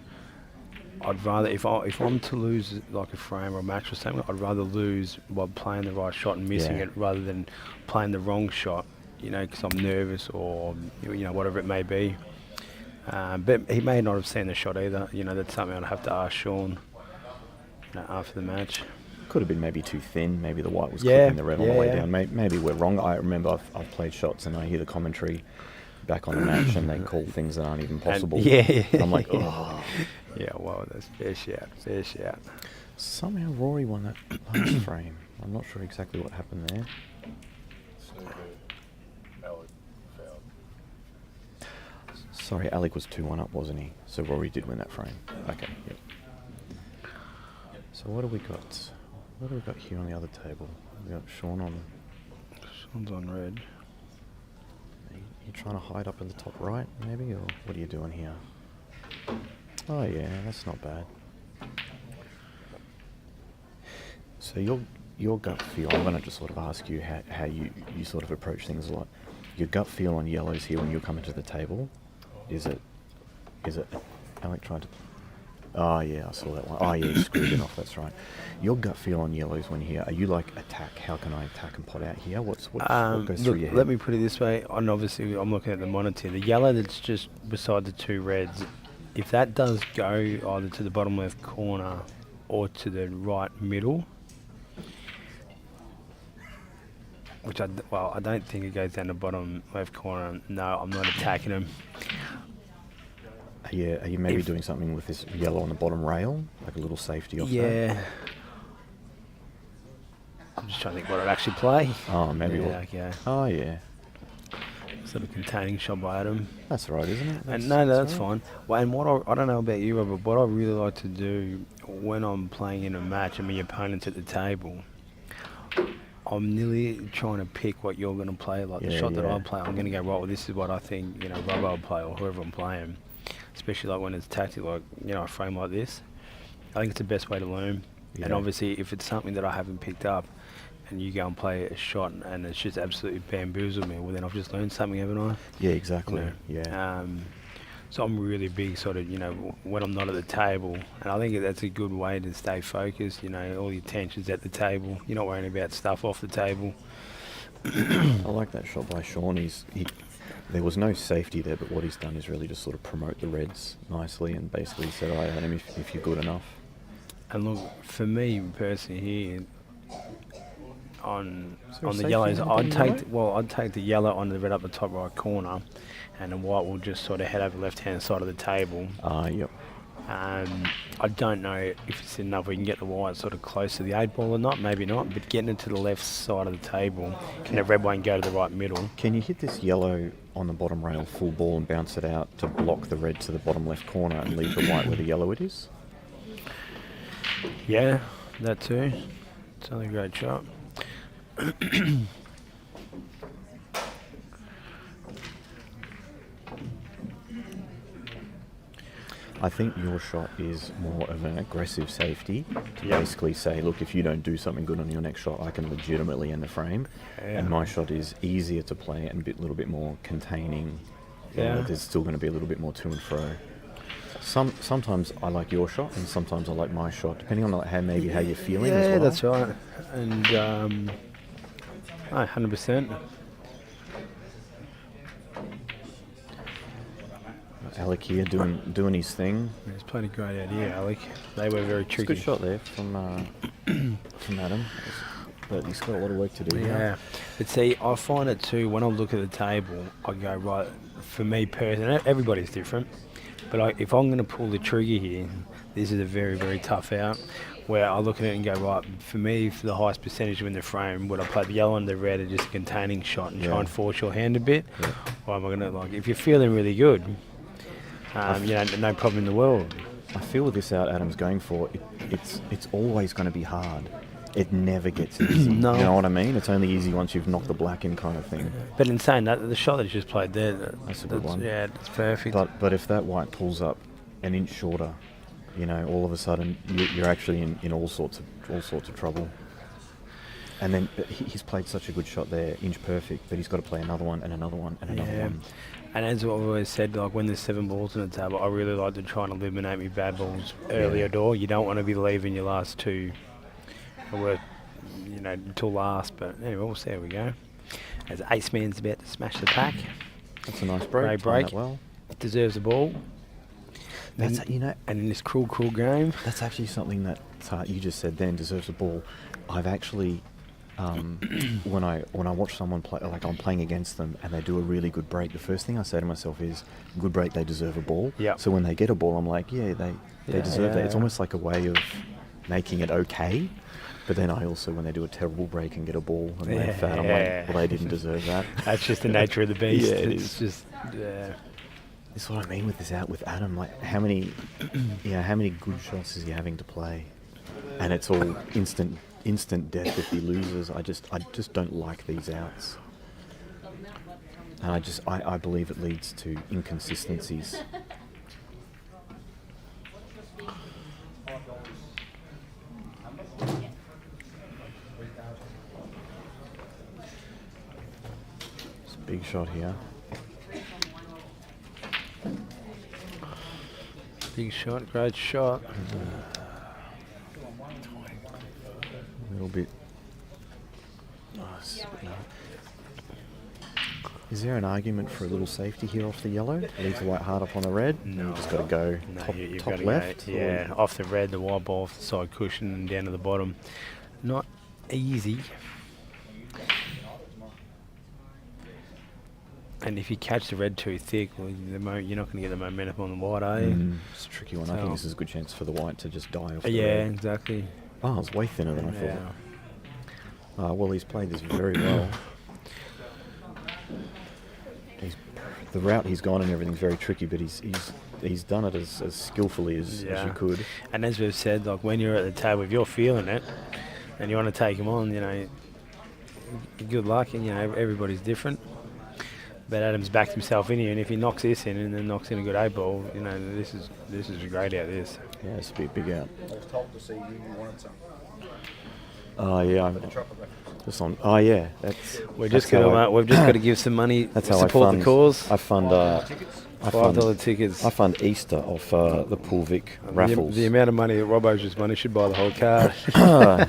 H: I'd rather, if I'm to lose like a frame or a match or something, I'd rather lose by playing the right shot and missing it rather than playing the wrong shot, you know, because I'm nervous or, you know, whatever it may be. But he may not have seen the shot either. You know, that's something I'd have to ask Sean, you know, after the match.
G: Could have been maybe too thin. Maybe the white was clipping the red on the way down. Maybe we're wrong. I remember I've played shots and I hear the commentary back on the match and they call things that aren't even possible. I'm like, oh.
H: Yeah, well, that's fair shout.
G: Somehow Rory won that last frame. I'm not sure exactly what happened there. Sorry, Alec was 2-1 up, wasn't he? So Rory did win that frame. Okay, yep. So what have we got? What have we got here on the other table? We got Sean on.
H: Sean's on red.
G: You trying to hide up in the top right, maybe, or what are you doing here? Oh yeah, that's not bad. So your gut feel, I'm going to just sort of ask you how you sort of approach things a lot. Your gut feel on yellows here when you come into the table, is it Alec tried to... Oh yeah, I saw that one. Oh yeah, you screwed it off, that's right. Your gut feel on yellows when here, are you like, attack, how can I attack and pot out here? What goes through your head?
H: Let me put it this way, and obviously I'm looking at the monitor. The yellow that's just beside the two reds, if that does go either to the bottom left corner or to the right middle, which I don't think it goes down the bottom left corner. No, I'm not attacking him.
G: Are you maybe doing something with this yellow on the bottom rail, like a little safety off that?
H: I'm just trying to think what I'd actually play.
G: Oh, maybe
H: yeah,
G: what?
H: okay.
G: Oh, yeah.
H: Sort of containing shot by Adam.
G: That's right, isn't it?
H: And no, that's
G: all right.
H: fine. Well, and what I don't know about you, but what I really like to do when I'm playing in a match and my opponent's at the table, I'm nearly trying to pick what you're going to play. Like the shot that I play, I'm going to go, right, well, this is what I think, Robbo will play or whoever I'm playing. Especially like when it's tactical, like, a frame like this. I think it's the best way to learn.
G: Yeah.
H: And obviously, if it's something that I haven't picked up, and you go and play a shot and it's just absolutely bamboozled me, well then I've just learned something, haven't I?
G: Yeah, exactly. Yeah.
H: So I'm really big sort of, when I'm not at the table, and I think that's a good way to stay focused, all your attention's at the table, you're not worrying about stuff off the table.
G: I like that shot by Sean. There was no safety there, but what he's done is really just sort of promote the reds nicely and basically said, I had him if you're good enough.
H: And look, for me personally here, on the
G: safety
H: yellows,
G: lamp on the
H: I'd take the yellow on the red up the top right corner, and the white will just sort of head over the left hand side of the table.
G: Yep.
H: I don't know if it's enough we can get the white sort of close to the 8-ball or not, maybe not, but getting it to the left side of the table, can the red one go to the right middle?
G: Can you hit this yellow on the bottom rail full ball and bounce it out to block the red to the bottom left corner and leave the white where the yellow it is?
H: Yeah, that too. It's only a great shot.
G: I think your shot is more of an aggressive safety to basically say, look, if you don't do something good on your next shot, I can legitimately end the frame.
H: Yeah.
G: And my shot is easier to play and a little bit more containing. There's still going to be a little bit more to and fro. Sometimes I like your shot, and sometimes I like my shot, depending on how you're feeling.
H: Yeah,
G: as well.
H: that's right. And 100%.
G: Alec here doing his thing.
H: He's played a great out here, Alec. They were very
G: It's a
H: tricky.
G: good shot there from Adam, but he's got a lot of work to do.
H: Yeah, but see, I find it too, when I look at the table, I go, right, for me personally, everybody's different, but if I'm going to pull the trigger here, this is a very, very tough out, where I look at it and go, right, for me, for the highest percentage in the frame, would I play the yellow and the red and just a containing shot and try and force your hand a bit?
G: Yeah.
H: Or am I going to, if you're feeling really good, no problem in the world.
G: I feel with this out Adam's going for, it's always going to be hard. It never gets easy.
H: No.
G: You know what I mean? It's only easy once you've knocked the black in kind of thing.
H: But in saying that, the shot that you just played there,
G: That's a good one.
H: Yeah, it's perfect.
G: But if that white pulls up an inch shorter, all of a sudden you're actually in all sorts of trouble. And then he's played such a good shot there, inch perfect, but he's got to play another one and another one and another one.
H: And as I've always said, like when there's 7 balls on the table, I really like to try and eliminate me bad balls earlier door. You don't want to be leaving your last 2 until last. But anyway, we'll see how we go. As Ace Man's about to smash the pack.
G: That's a nice break.
H: Great break.
G: That well.
H: Deserves the ball.
G: That's
H: and in this cruel game.
G: That's actually something that you just said then, deserves the ball. I've actually, when I watch someone play, like I'm playing against them and they do a really good break, the first thing I say to myself is, good break, they deserve a ball.
H: Yep.
G: So when they get a ball, I'm like, they deserve that. It's almost like a way of making it okay. But then I also, when they do a terrible break and get a ball and land fat, I'm like, well, they didn't deserve that.
H: That's just the nature of the beast.
G: Yeah, it
H: it's
G: is.
H: Just, yeah.
G: This is what I mean with this out with Adam. Like, how many good shots is he having to play? And it's all instant death if he loses. I just don't like these outs. And I believe it leads to inconsistencies. It's a big shot here.
H: Big shot, great shot.
G: A little bit. Is there an argument for a little safety here off the yellow? Leave the white hard up on the red?
H: No.
G: You just got to go
H: You've
G: top
H: gotta
G: left?
H: Go, yeah, off the red, the white ball off the side cushion and down to the bottom. Not easy. And if you catch the red too thick, well, you're not going to get the momentum on the white, are you?
G: It's a tricky one. I think this is a good chance for the white to just die off the
H: Yeah,
G: red.
H: exactly.
G: Oh, it's way thinner than I thought. Well, he's played this very well. The route he's gone and everything's very tricky, but he's done it as skillfully as you could.
H: And as we've said, like when you're at the table, if you're feeling it and you want to take him on, good luck. And everybody's different. But Adam's backed himself in here, and if he knocks this in and then knocks in a good 8-ball, this is great out this.
G: Yeah, it's a big out.
I: I was told to see you wanted some.
G: Oh yeah,
I: For the chocolate raffles.
G: just on. Oh yeah, that's.
H: We've
G: that's
H: just got
G: how
H: to we've just got to give some money
G: That's
H: to
G: how
H: support
G: I fund
H: the cause.
G: I fund.
H: $5 tickets.
G: I fund Easter off the Pool Vic raffles.
H: The amount of money that Robbo's just won, he should buy the whole card.
G: I'll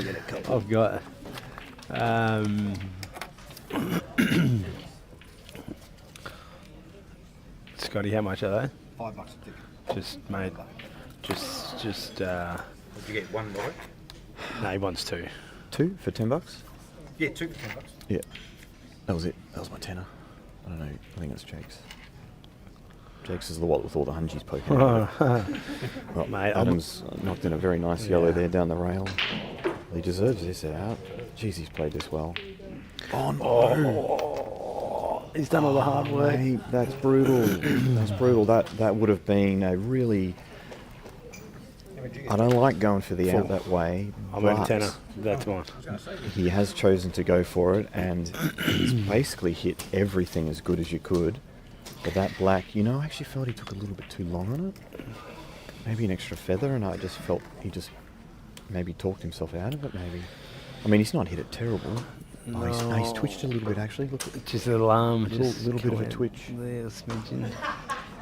G: get a couple.
H: I've got. Scotty, how much are they?
I: $5 a ticket.
H: Just mate, just.
I: Would you get one right?
H: No, he wants 2.
G: 2 for $10.
I: Yeah, 2 for $10.
G: Yeah, that was it. That was my tenner. I don't know. I think that's Jake's. Jake's is the what with all the hungies poking out. Well,
H: Mate,
G: Adams knocked in a very nice yellow there down the rail. He deserves this out. Jeez, he's played this well.
H: He's done all the hard work.
G: Mate, that's brutal. That's brutal. That would have been a really. I don't like going for the out that way.
H: I'm at a
G: but
H: tenner. That's mine.
G: He has chosen to go for it, and he's basically hit everything as good as you could. But that black, I actually felt he took a little bit too long on it. Maybe an extra feather, and I just felt he just maybe talked himself out of it, maybe. I mean, he's not hit it terrible.
H: No.
G: Oh, he's twitched a little bit, actually. Look,
H: Just a little arm.
G: little bit of a twitch.
H: There, smidgen.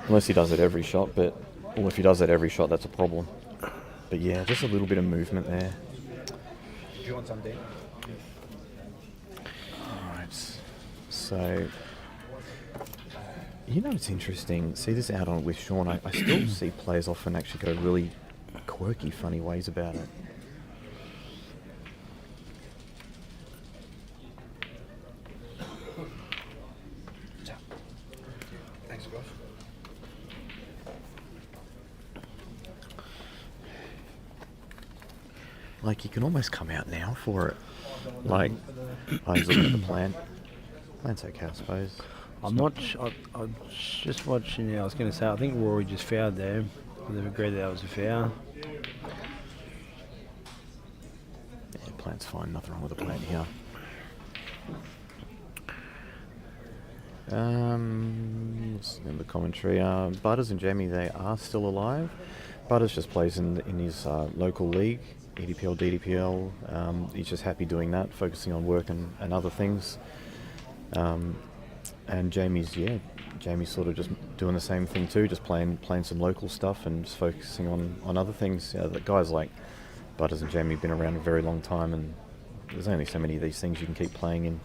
G: Unless he does it every shot, well, if he does that every shot, that's a problem. But yeah, just a little bit of movement there.
I: Do you want some, Dan?
G: Alright, so... it's interesting. See this out on with Sean, I still see players often actually go really quirky, funny ways about it.
I: Thanks, Josh.
G: Like, you can almost come out now for it. Like, I was looking at the plant. Plant's okay, I suppose.
H: I'm just watching. I was going to say, I think Rory just fouled there. They've agreed that was a foul.
G: Yeah, plant's fine. Nothing wrong with the plant here. What's in the commentary? Butters and Jamie, they are still alive. Butters just plays in his local league, EDPL, DDPL. He's just happy doing that, focusing on work and other things. And Jamie's sort of just doing the same thing too, just playing some local stuff and just focusing on other things. The guys like Butters and Jamie have been around a very long time, and there's only so many of these things you can keep playing in.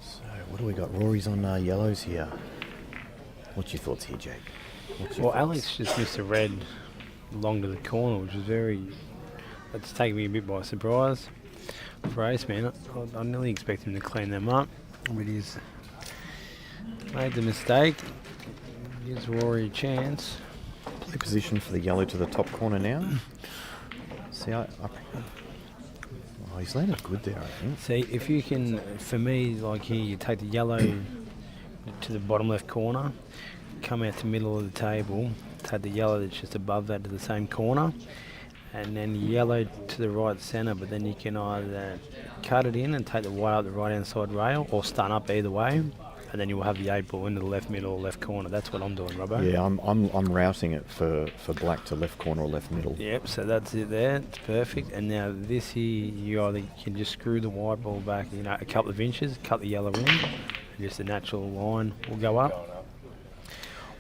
G: So what do we got? Rory's on yellows here. What's your thoughts here, Jake?
H: Well, Alex just missed a red long to the corner, which is that's taken me a bit by surprise. For Ace, man, I nearly expect him to clean them up, but he's made the mistake. Gives Rory a chance.
G: Play position for the yellow to the top corner now. See, he's landed good there, I think.
H: See, if you can, for me, like here, you take the yellow to the bottom left corner, come out to the middle of the table, take the yellow that's just above that to the same corner, and then yellow to the right centre, but then you can either cut it in and take the white up the right hand side rail, or stun up either way, and then you will have the 8 ball into the left middle or left corner. That's what I'm doing, Robbo.
G: Yeah, I'm routing it for black to left corner or left middle.
H: Yep, so that's it there. It's perfect. And now this here, you either can just screw the white ball back, a couple of inches, cut the yellow in, and just the natural line will go up.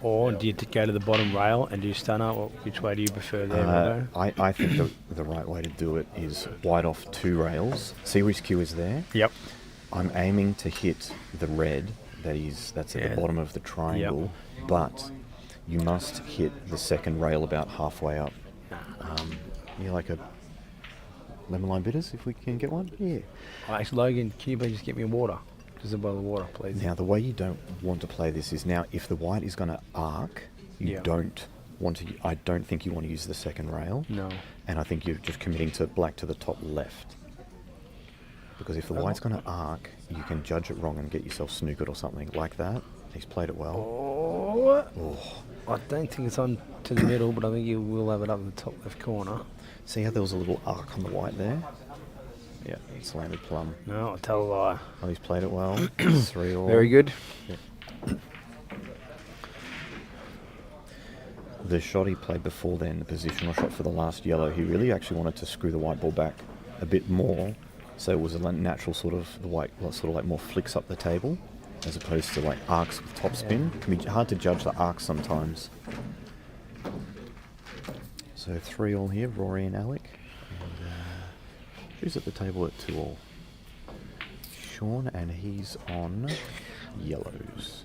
H: Or do you go to the bottom rail and do you stun up? Which way do you prefer there, Robbo?
G: I think the right way to do it is white off 2 rails. See which cue is there?
H: Yep.
G: I'm aiming to hit the red that's at the bottom of the triangle, but you must hit the second rail about halfway up. Like a lemon lime bitters, if we can get one. Yeah.
H: Actually, Logan, can you please just get me water? Just a bottle of water, please.
G: Now, the way you don't want to play this is now, if the white is going to arc, you don't I don't think you want to use the second rail.
H: No.
G: And I think you're just committing to black to the top left. Because if the white's going to arc, you can judge it wrong and get yourself snookered or something like that. He's played it well.
H: Oh. I don't think it's on to the middle, but I think you will have it up in the top left corner.
G: See how there was a little arc on the white there? Yeah, it's landed plumb.
H: No, I tell a lie.
G: Oh, he's played it well. 3-all.
H: Very good.
G: Yeah. The shot he played before then, the positional shot for the last yellow, he really actually wanted to screw the white ball back a bit more. So it was a natural sort of, the white sort of like more flicks up the table, as opposed to like arcs with topspin. It can be hard to judge the arcs sometimes. So 3-all here, Rory and Alec. And who's at the table at 2-all? Sean, and he's on yellows.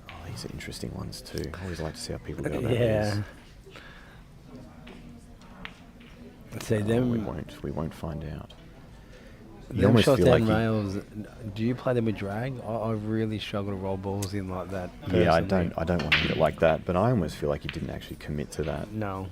G: Oh, these are interesting ones too. I always like to see how people go about these.
H: See them.
G: We won't find out.
H: Them shots down rails. Do you play them with drag? I really struggle to roll balls in like that. Personally.
G: Yeah, I don't want to hit it like that. But I almost feel like you didn't actually commit to that.
H: No.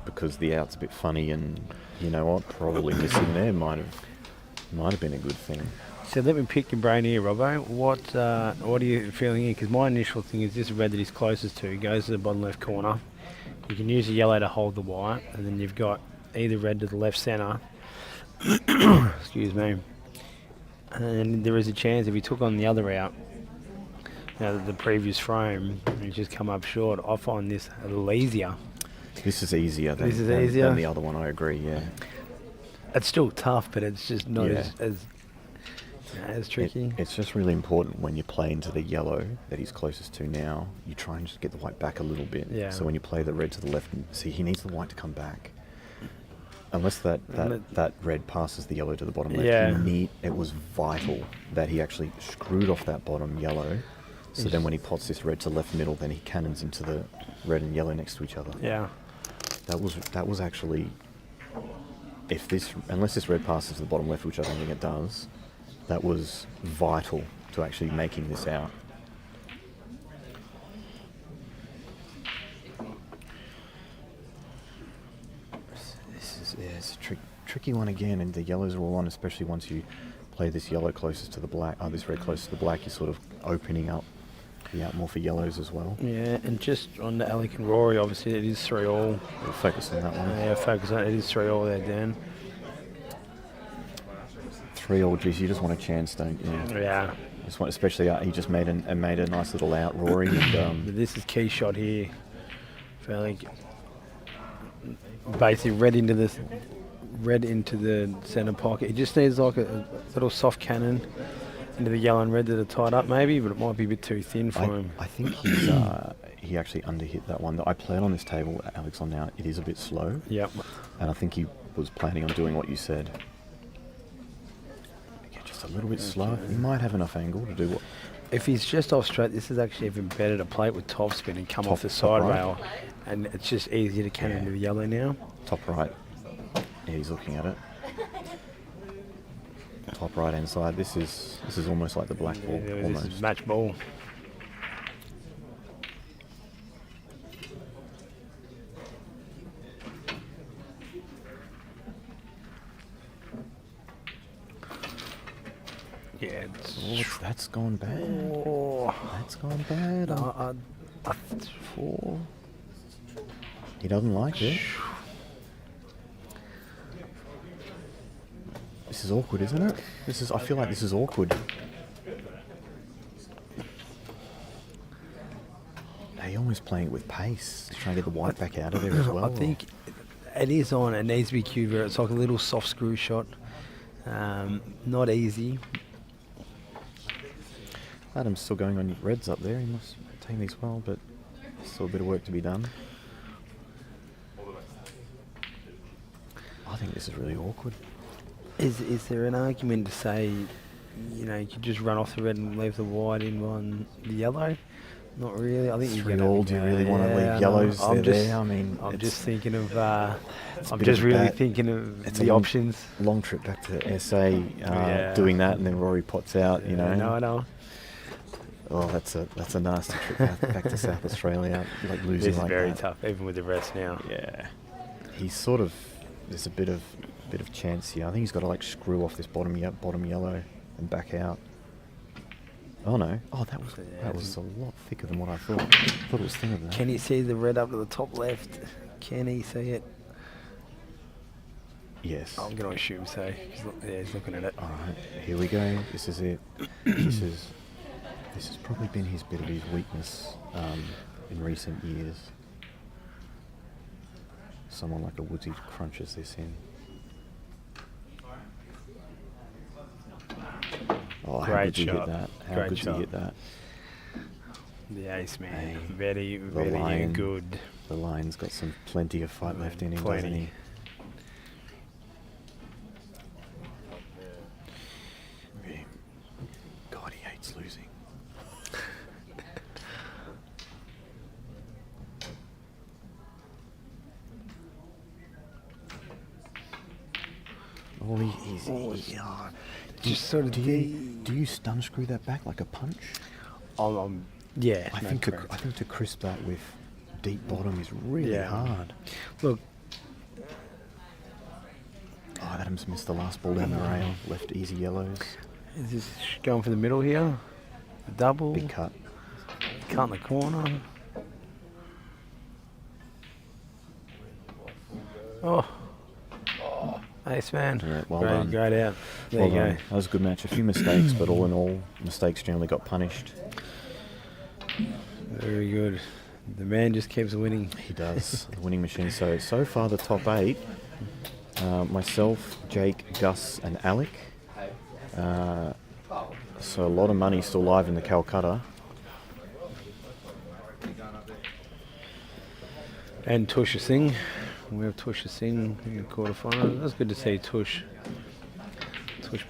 G: Because the out's a bit funny, and you know what? Probably missing there might have been a good thing.
H: So let me pick your brain here, Robbo. What are you feeling here? Because my initial thing is this red that he's closest to goes to the bottom left corner. You can use the yellow to hold the white, and then you've got either red to the left centre. Excuse me. And there is a chance if he took on the other out, the previous frame, and just come up short. I find this a little easier.
G: This is easier than the other one, I agree, yeah.
H: It's still tough, but it's just not as tricky.
G: It's just really important when you play into the yellow that he's closest to now, you try and just get the white back a little bit.
H: Yeah.
G: So when you play the red to the left, see, he needs the white to come back. Unless that red passes the yellow to the bottom left, it was vital that he actually screwed off that bottom yellow. So then when he pots this red to left middle, then he cannons into the red and yellow next to each other.
H: Yeah.
G: That was actually, unless this red passes to the bottom left, which I don't think it does, that was vital to actually making this out. It's a tricky one again, and the yellows are all on, especially once you play this yellow closest to the black, this red closest to the black, you're sort of opening up the out more for yellows as well.
H: Yeah, and just on the Alec and Rory, obviously it is 3-all.
G: We'll focus on that one.
H: Yeah, focus on it. It is 3-all there, Dan.
G: 3-all, geez, you just want a chance, don't you?
H: Yeah.
G: Just want, especially he just made a nice little out, Rory. And,
H: but this is key shot here. Fairly basically red into the centre pocket. He just needs like a little soft cannon into the yellow and red that are tied up maybe, but it might be a bit too thin for him.
G: I think he actually underhit that one. I played on this table, Alex on now, it is a bit slow.
H: Yep.
G: And I think he was planning on doing what you said. Yeah, just a little bit slow. He might have enough angle to do what...
H: If he's just off straight, this is actually even better to play it with topspin and come off the side rail. And it's just easier to cannon into the yellow now.
G: Top right. Yeah, he's looking at it. Top right hand side. This is almost like the black ball.
H: This is match ball. Yeah,
G: that's gone bad.
H: Oh.
G: That's gone bad. 4. He doesn't like it. This is awkward, isn't it? I feel like this is awkward. He's almost playing it with pace. He's trying to get the white back out of there as well.
H: I think it is on. It needs to be cued where it's like a little soft screw shot. Not easy.
G: Adam's still going on reds up there. He must take these well, but still a bit of work to be done. I think this is really awkward.
H: Is there an argument to say, you could just run off the red and leave the white in on the yellow? Not really. I think you're going to.
G: Do you really want to leave yellows there? I mean,
H: I'm just thinking of. I'm just really thinking of the options.
G: Long trip back to SA, doing that, and then Rory pots out.
H: No, I know.
G: Oh, that's a nasty trip back to South Australia, like losing
H: This is
G: like
H: very
G: that.
H: tough, even with the rest now.
G: Yeah, he's sort of. There's a bit of chance here. I think he's got to like screw off this bottom yellow and back out. Oh no! Oh, that was a lot thicker than what I thought. I thought it was thinner than that.
H: Can you see the red up to the top left? Can he see it?
G: Yes.
H: I'm going to assume so. He's looking at it.
G: All right, here we go. This is it. This has probably been his bit of his weakness in recent years. Someone like a Woodsy crunches this in. Oh, how
H: Great
G: good you hit
H: shot.
G: that? How
H: Great
G: good
H: shot.
G: you hit that?
H: The ace, man.
G: Hey,
H: Very,
G: the
H: very
G: lion.
H: good.
G: The lion's got plenty of fight left in him,
H: Plenty.
G: doesn't he? Really. God, he hates losing. Oh,
H: Just sort of
G: do you stun screw that back like a punch?
H: Yeah.
G: I
H: no,
G: think
H: correct.
G: to crisp that with deep bottom is really
H: Yeah.
G: hard.
H: Look,
G: Oh, Adams missed the last ball down the rail. Left easy yellows.
H: is this going for the middle here? The double.
G: Big cut.
H: Cut in the corner. Oh. Ace, man.
G: Yeah, well
H: great,
G: done.
H: Great out. There
G: Well
H: you
G: done.
H: go.
G: That was a good match. A few mistakes, but all in all, mistakes generally got punished.
H: Very good. The man just keeps winning.
G: He does. The winning machine. So far, the top 8. Myself, Jake, Gus, and Alec. So a lot of money still live in the Calcutta.
H: And Tusha Singh. We have Tusha Singh in the quarterfinal. That's good to see Tush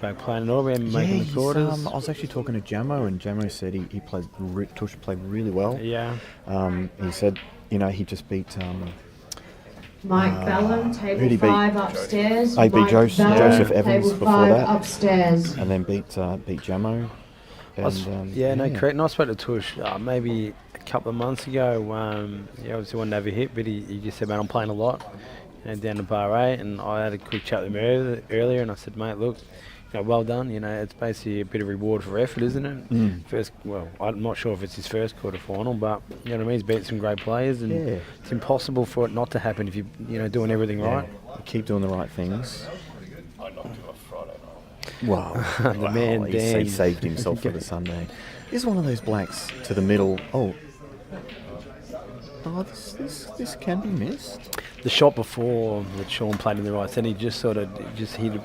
H: back playing at all. We haven't making the quarters.
G: I was actually talking to Jamo, and Jamo said he played. Tush played really well.
H: Yeah.
G: He said, he just beat.
C: Mike Bellum,
G: who'd he
C: table
G: beat?
C: 5 upstairs.
G: I beat
C: Mike
G: Joseph Evans
C: table
G: before
C: 5
G: that.
C: upstairs.
G: And then beat Jamo. And,
H: correct. And I spoke to Tush maybe a couple of months ago. He obviously wanted to have a hit, but he just said, "Man, I'm playing a lot, down to bar 8." And I had a quick chat with him earlier, and I said, "Mate, look, well done. It's basically a bit of reward for effort, isn't it?"
G: Mm.
H: I'm not sure if it's his first quarter final, but you know what I mean. He's beat some great players, and
G: Yeah.
H: it's impossible for it not to happen if you're doing everything right.
G: Keep doing the right things. Wow.
H: The man
G: he
H: Dan.
G: saved himself for the Sunday. This is one of those blacks to the middle. Oh, this can be missed.
H: The shot before that Sean played in the right, and he just hit it.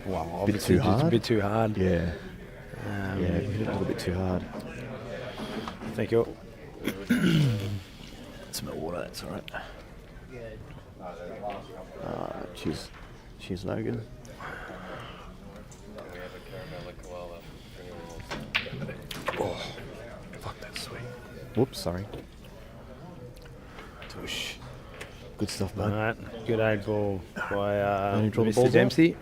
H: Well, obviously
G: too
H: just
G: hard?
H: a bit too hard.
G: Yeah. Yeah, he hit it a little bit too hard.
H: Thank you.
G: Some more water, that's alright. Cheers, Logan. Oh, fuck, that's sweet. Whoops, sorry. Tush. Good stuff, bud.
H: Alright, good 8 ball by
G: Only draw the
H: Mr.
G: balls out?
H: Dempsey.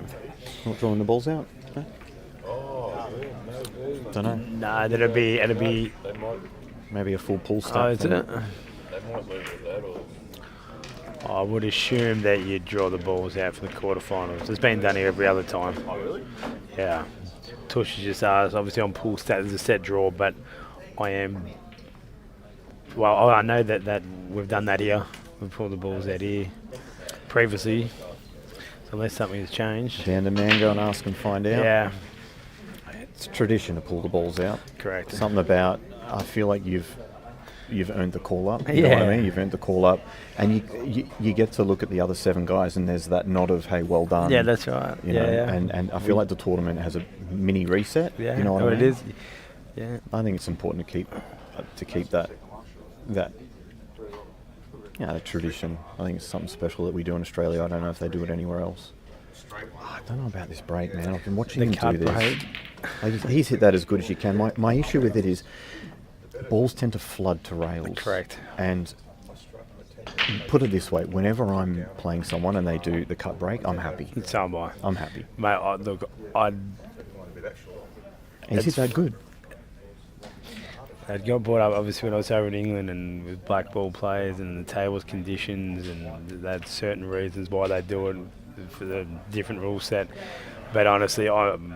G: Not drawing the balls out? No? Don't know.
H: Nah, it'll be.
G: Maybe a full pull stack.
H: Oh, is
G: thing.
H: it? I would assume that you draw the balls out for the quarterfinals. It's been done here every other time. Oh, really? Yeah. Tush is just asked, obviously on pull stat, there's a set draw, but I know that we've done that here. We've pulled the balls out here previously, so unless something has changed.
G: Down to Mango and ask and find out.
H: Yeah,
G: It's tradition to pull the balls out.
H: correct.
G: Something about, I feel like you've earned the call up. You know what I
H: Yeah.
G: mean? You've earned the call up, and you get to look at the other 7 guys, and there's that nod of, hey, well done.
H: Yeah, that's right.
G: You know,
H: yeah.
G: And I feel like the tournament has a mini reset.
H: Yeah,
G: You know what I mean?
H: it is. Yeah.
G: I think it's important to keep that the tradition. I think it's something special that we do in Australia. I don't know if they do it anywhere else. I don't know about this break, man. I've been watching him do this. He's hit that as good as you can. My issue with it is balls tend to flood to rails.
H: Correct.
G: And put it this way, whenever I'm playing someone and they do the cut break, I'm happy.
H: So am I.
G: I'm happy.
H: Mate,
G: He's hit that good.
H: it got brought up obviously when I was over in England and with black ball players and the tables conditions, and they had certain reasons why they do it for the different rule set. But honestly,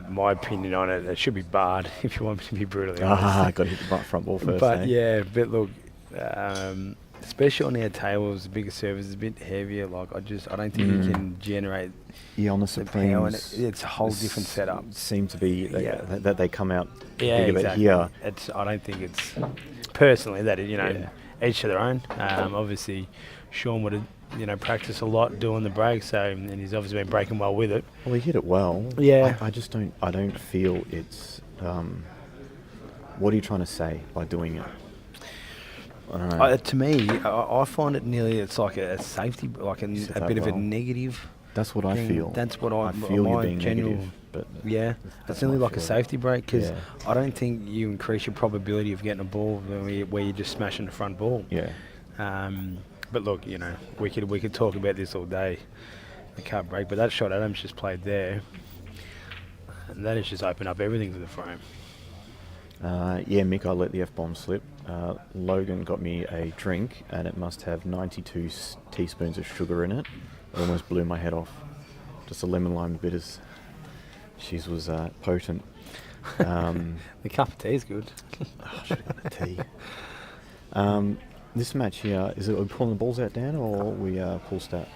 H: my opinion on it, it should be barred, if you want me to be brutally honest.
G: Got to hit the front ball first.
H: But
G: eh?
H: yeah, but look, especially on our tables, the bigger servers is a bit heavier. Like I don't think you can generate
G: Yeah, on the
H: the power, and
G: Supremes,
H: it's a whole different setup.
G: Seem to be
H: Yeah.
G: that they come out
H: Yeah,
G: bigger, but
H: exactly.
G: here.
H: I don't think it's personally that
G: Yeah.
H: each to their own. Obviously, Sean would have practiced a lot doing the break, and he's obviously been breaking well with it.
G: Well, he hit it well.
H: Yeah.
G: I just don't. I don't feel it's. What are you trying to say by doing it? I don't know.
H: To me, I find it nearly it's like a safety, like
G: Is it
H: a
G: that
H: bit of a
G: well?
H: negative.
G: That's what I
H: thing.
G: feel.
H: That's what
G: I feel
H: my
G: you're being
H: general,
G: negative, but
H: yeah,
G: that's
H: it's only
G: my
H: like a
G: feeling.
H: safety break because
G: Yeah.
H: I don't think you increase your probability of getting a ball where you're just smashing the front ball.
G: Yeah.
H: But look, we could talk about this all day. The cut break, but that shot Adams just played there, and that has just opened up everything to the frame.
G: Yeah, Mick, I let the F-bomb slip. Logan got me a drink, and it must have 92 teaspoons of sugar in it. It almost blew my head off. Just a lemon lime bitters. She's was potent.
H: The cup of tea is good.
G: I should have got a tea. This match here, is it we pulling the balls out, Dan, or we pull stat?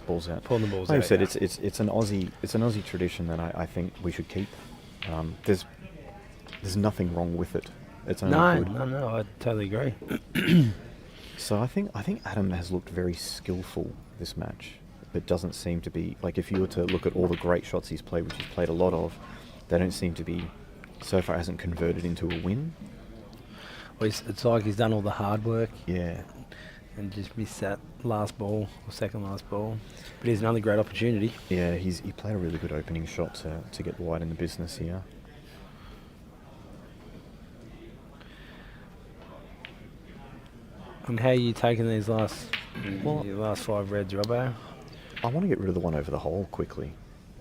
G: Balls out.
H: Pulling the balls
G: like
H: out.
G: I said,
H: yeah.
G: it's an Aussie tradition that I think we should keep. There's nothing wrong with it. It's only good.
H: No, I totally agree.
G: So I think Adam has looked very skillful this match, but doesn't seem to be like if you were to look at all the great shots he's played, which he's played a lot of, they don't seem to be so far hasn't converted into a win.
H: Well, it's like he's done all the hard work
G: Yeah.
H: and just missed that last ball or second last ball. But here's another great opportunity.
G: Yeah, he played a really good opening shot to get wide in the business here.
H: And how are you taking these your
G: Well-
H: last 5 reds, Robbo?
G: I want to get rid of the one over the hole quickly.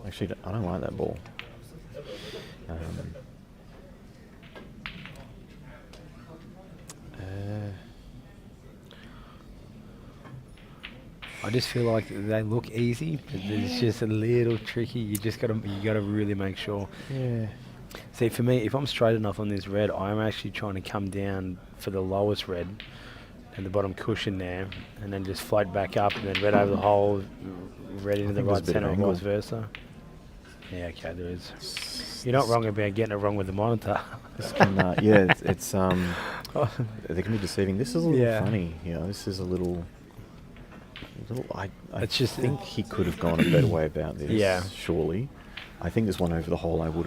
G: Actually, I don't like that ball.
H: I just feel like they look easy, but it's just a little tricky. You gotta really make sure.
G: Yeah.
H: See, for me, if I'm straight enough on this red, I'm actually trying to come down for the lowest red and the bottom cushion there, and then just float back up, and then red over the hole, red into the
G: think there's
H: right
G: a bit of
H: centre, or
G: angle.
H: vice versa. Yeah, okay, there is. You're not wrong about getting it wrong with the monitor.
G: This can, yeah, it's they can be deceiving. This is a little
H: Yeah.
G: funny. This is a little. I
H: It's just-
G: think he could have gone a better way about this.
H: Yeah.
G: Surely, I think this one over the hole. I would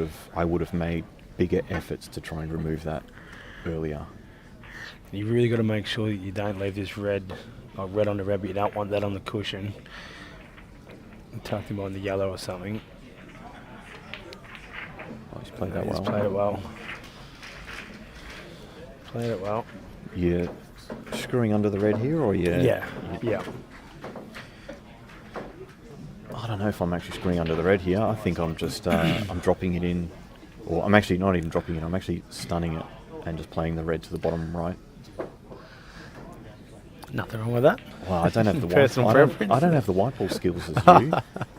G: have made bigger efforts to try and remove that earlier.
H: You really got to make sure that you don't leave this red on the red, but you don't want that on the cushion. Tuck him on the yellow or something.
G: Oh, he's played that
H: He's
G: well.
H: played it well. Played it well.
G: You're screwing under the red here, or
H: Yeah.
G: I don't know if I'm actually screwing under the red here. I think I'm just I'm dropping it in, or I'm actually not even dropping it. I'm actually stunning it and just playing the red to the bottom right.
H: Nothing wrong with that.
G: Well, I don't have the
H: Personal
G: I
H: preference.
G: don't have the white ball skills as you.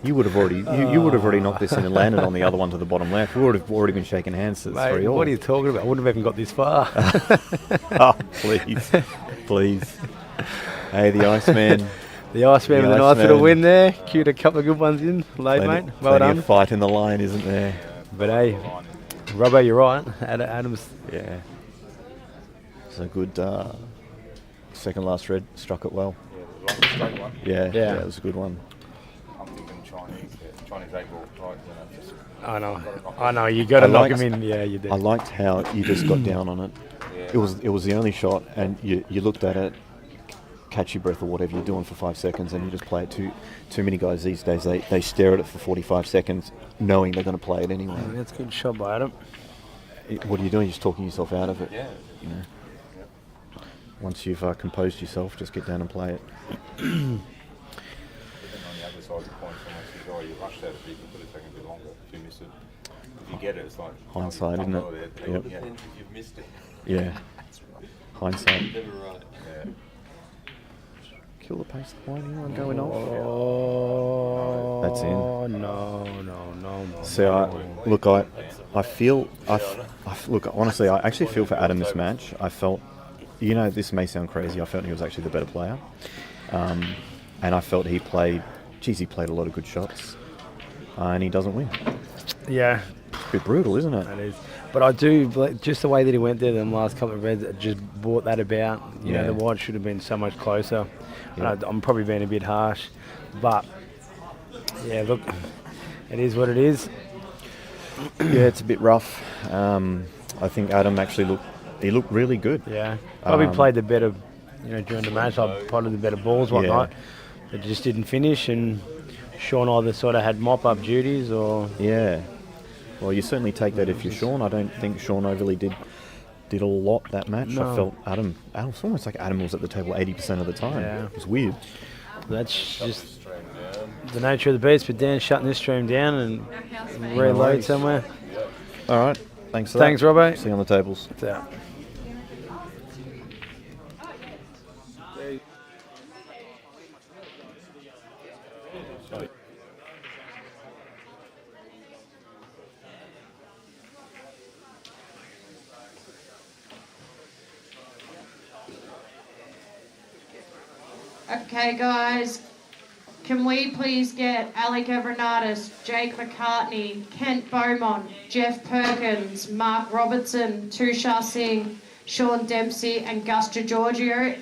G: You would have already you would have already knocked this in and landed on the other one to the bottom left. We would have already been shaking hands at
H: Mate,
G: 3-all.
H: what are you talking about? I wouldn't have even got this far.
G: Oh, please, please. Hey, the Iceman.
H: The Iceman
G: The
H: with a nice little
G: Iceman.
H: win there. Queued a couple of good ones in. Late, mate. Well
G: Plenty
H: done.
G: of fight in the line, isn't there?
H: But hey, Robbo, you're right. Adams.
G: Yeah. It's a good second last red. Struck it well.
F: Yeah, the straight one.
G: Yeah, it was a good one.
F: I'm thinking Chinese eight ball, right? Just
H: I know. You got to
G: I
H: knock
G: liked-
H: him in. Yeah, you did.
G: I liked how you just got down on it.
F: Yeah.
G: It was the only shot, and you looked at it, catch your breath or whatever you're doing for 5 seconds, and you just play it. Too many guys these days, they stare at it for 45 seconds, knowing they're going to play it anyway.
H: That's a good shot by Adam.
G: What are you doing? You're just talking yourself out of it.
F: Yeah.
G: You know. Once you've composed yourself, just get down and play it.
F: But then on the other side of the coin, someone says, "Oh, you rushed out a bit. You could have taken a bit longer if you miss it." if you get it, it's like
G: Hindsight, isn't it? Yep.
F: Yeah.
D: You've missed it.
G: Yeah. Hindsight.
D: Never right.
F: Yeah.
G: Kill the pace of the line. Anyone going off?
H: Oh,
G: That's in.
H: No.
G: See, I feel, look, honestly, I actually feel for Adam this match. I felt, this may sound crazy, I felt he was actually the better player. And I felt he played a lot of good shots. And he doesn't win.
H: Yeah,
G: It's a bit brutal, isn't it?
H: that is. But I do, just the way that he went there, the last couple of reds, it just brought that about. You know, the wide should have been so much closer.
G: Yeah.
H: And I'm probably being a bit harsh. But, yeah, look, it is what it is.
G: Yeah, it's a bit rough. I think Adam actually looked really good.
H: Yeah, probably played the better, during the match. I plotted the better balls, whatnot. It just didn't finish, and Sean either sort of had mop-up duties or...
G: Yeah. Well, you certainly take that if you're Sean. I don't think Sean overly did a lot that match.
H: No.
G: I felt Adam, it's almost like Adam was at the table 80% of the time.
H: Yeah.
G: It was weird.
H: That's just the nature of the beast. But Dan's shutting this stream down and reload somewhere.
G: All right. Thanks for
H: Thanks,
G: that.
H: Robbo.
G: See you on the tables.
H: It's out.
C: Okay, guys. Can we please get Alec Evernatis, Jake McCartney, Kent Beaumont, Jeff Perkins, Mark Robertson, Tushar Singh, Sean Dempsey and Gus Giorgio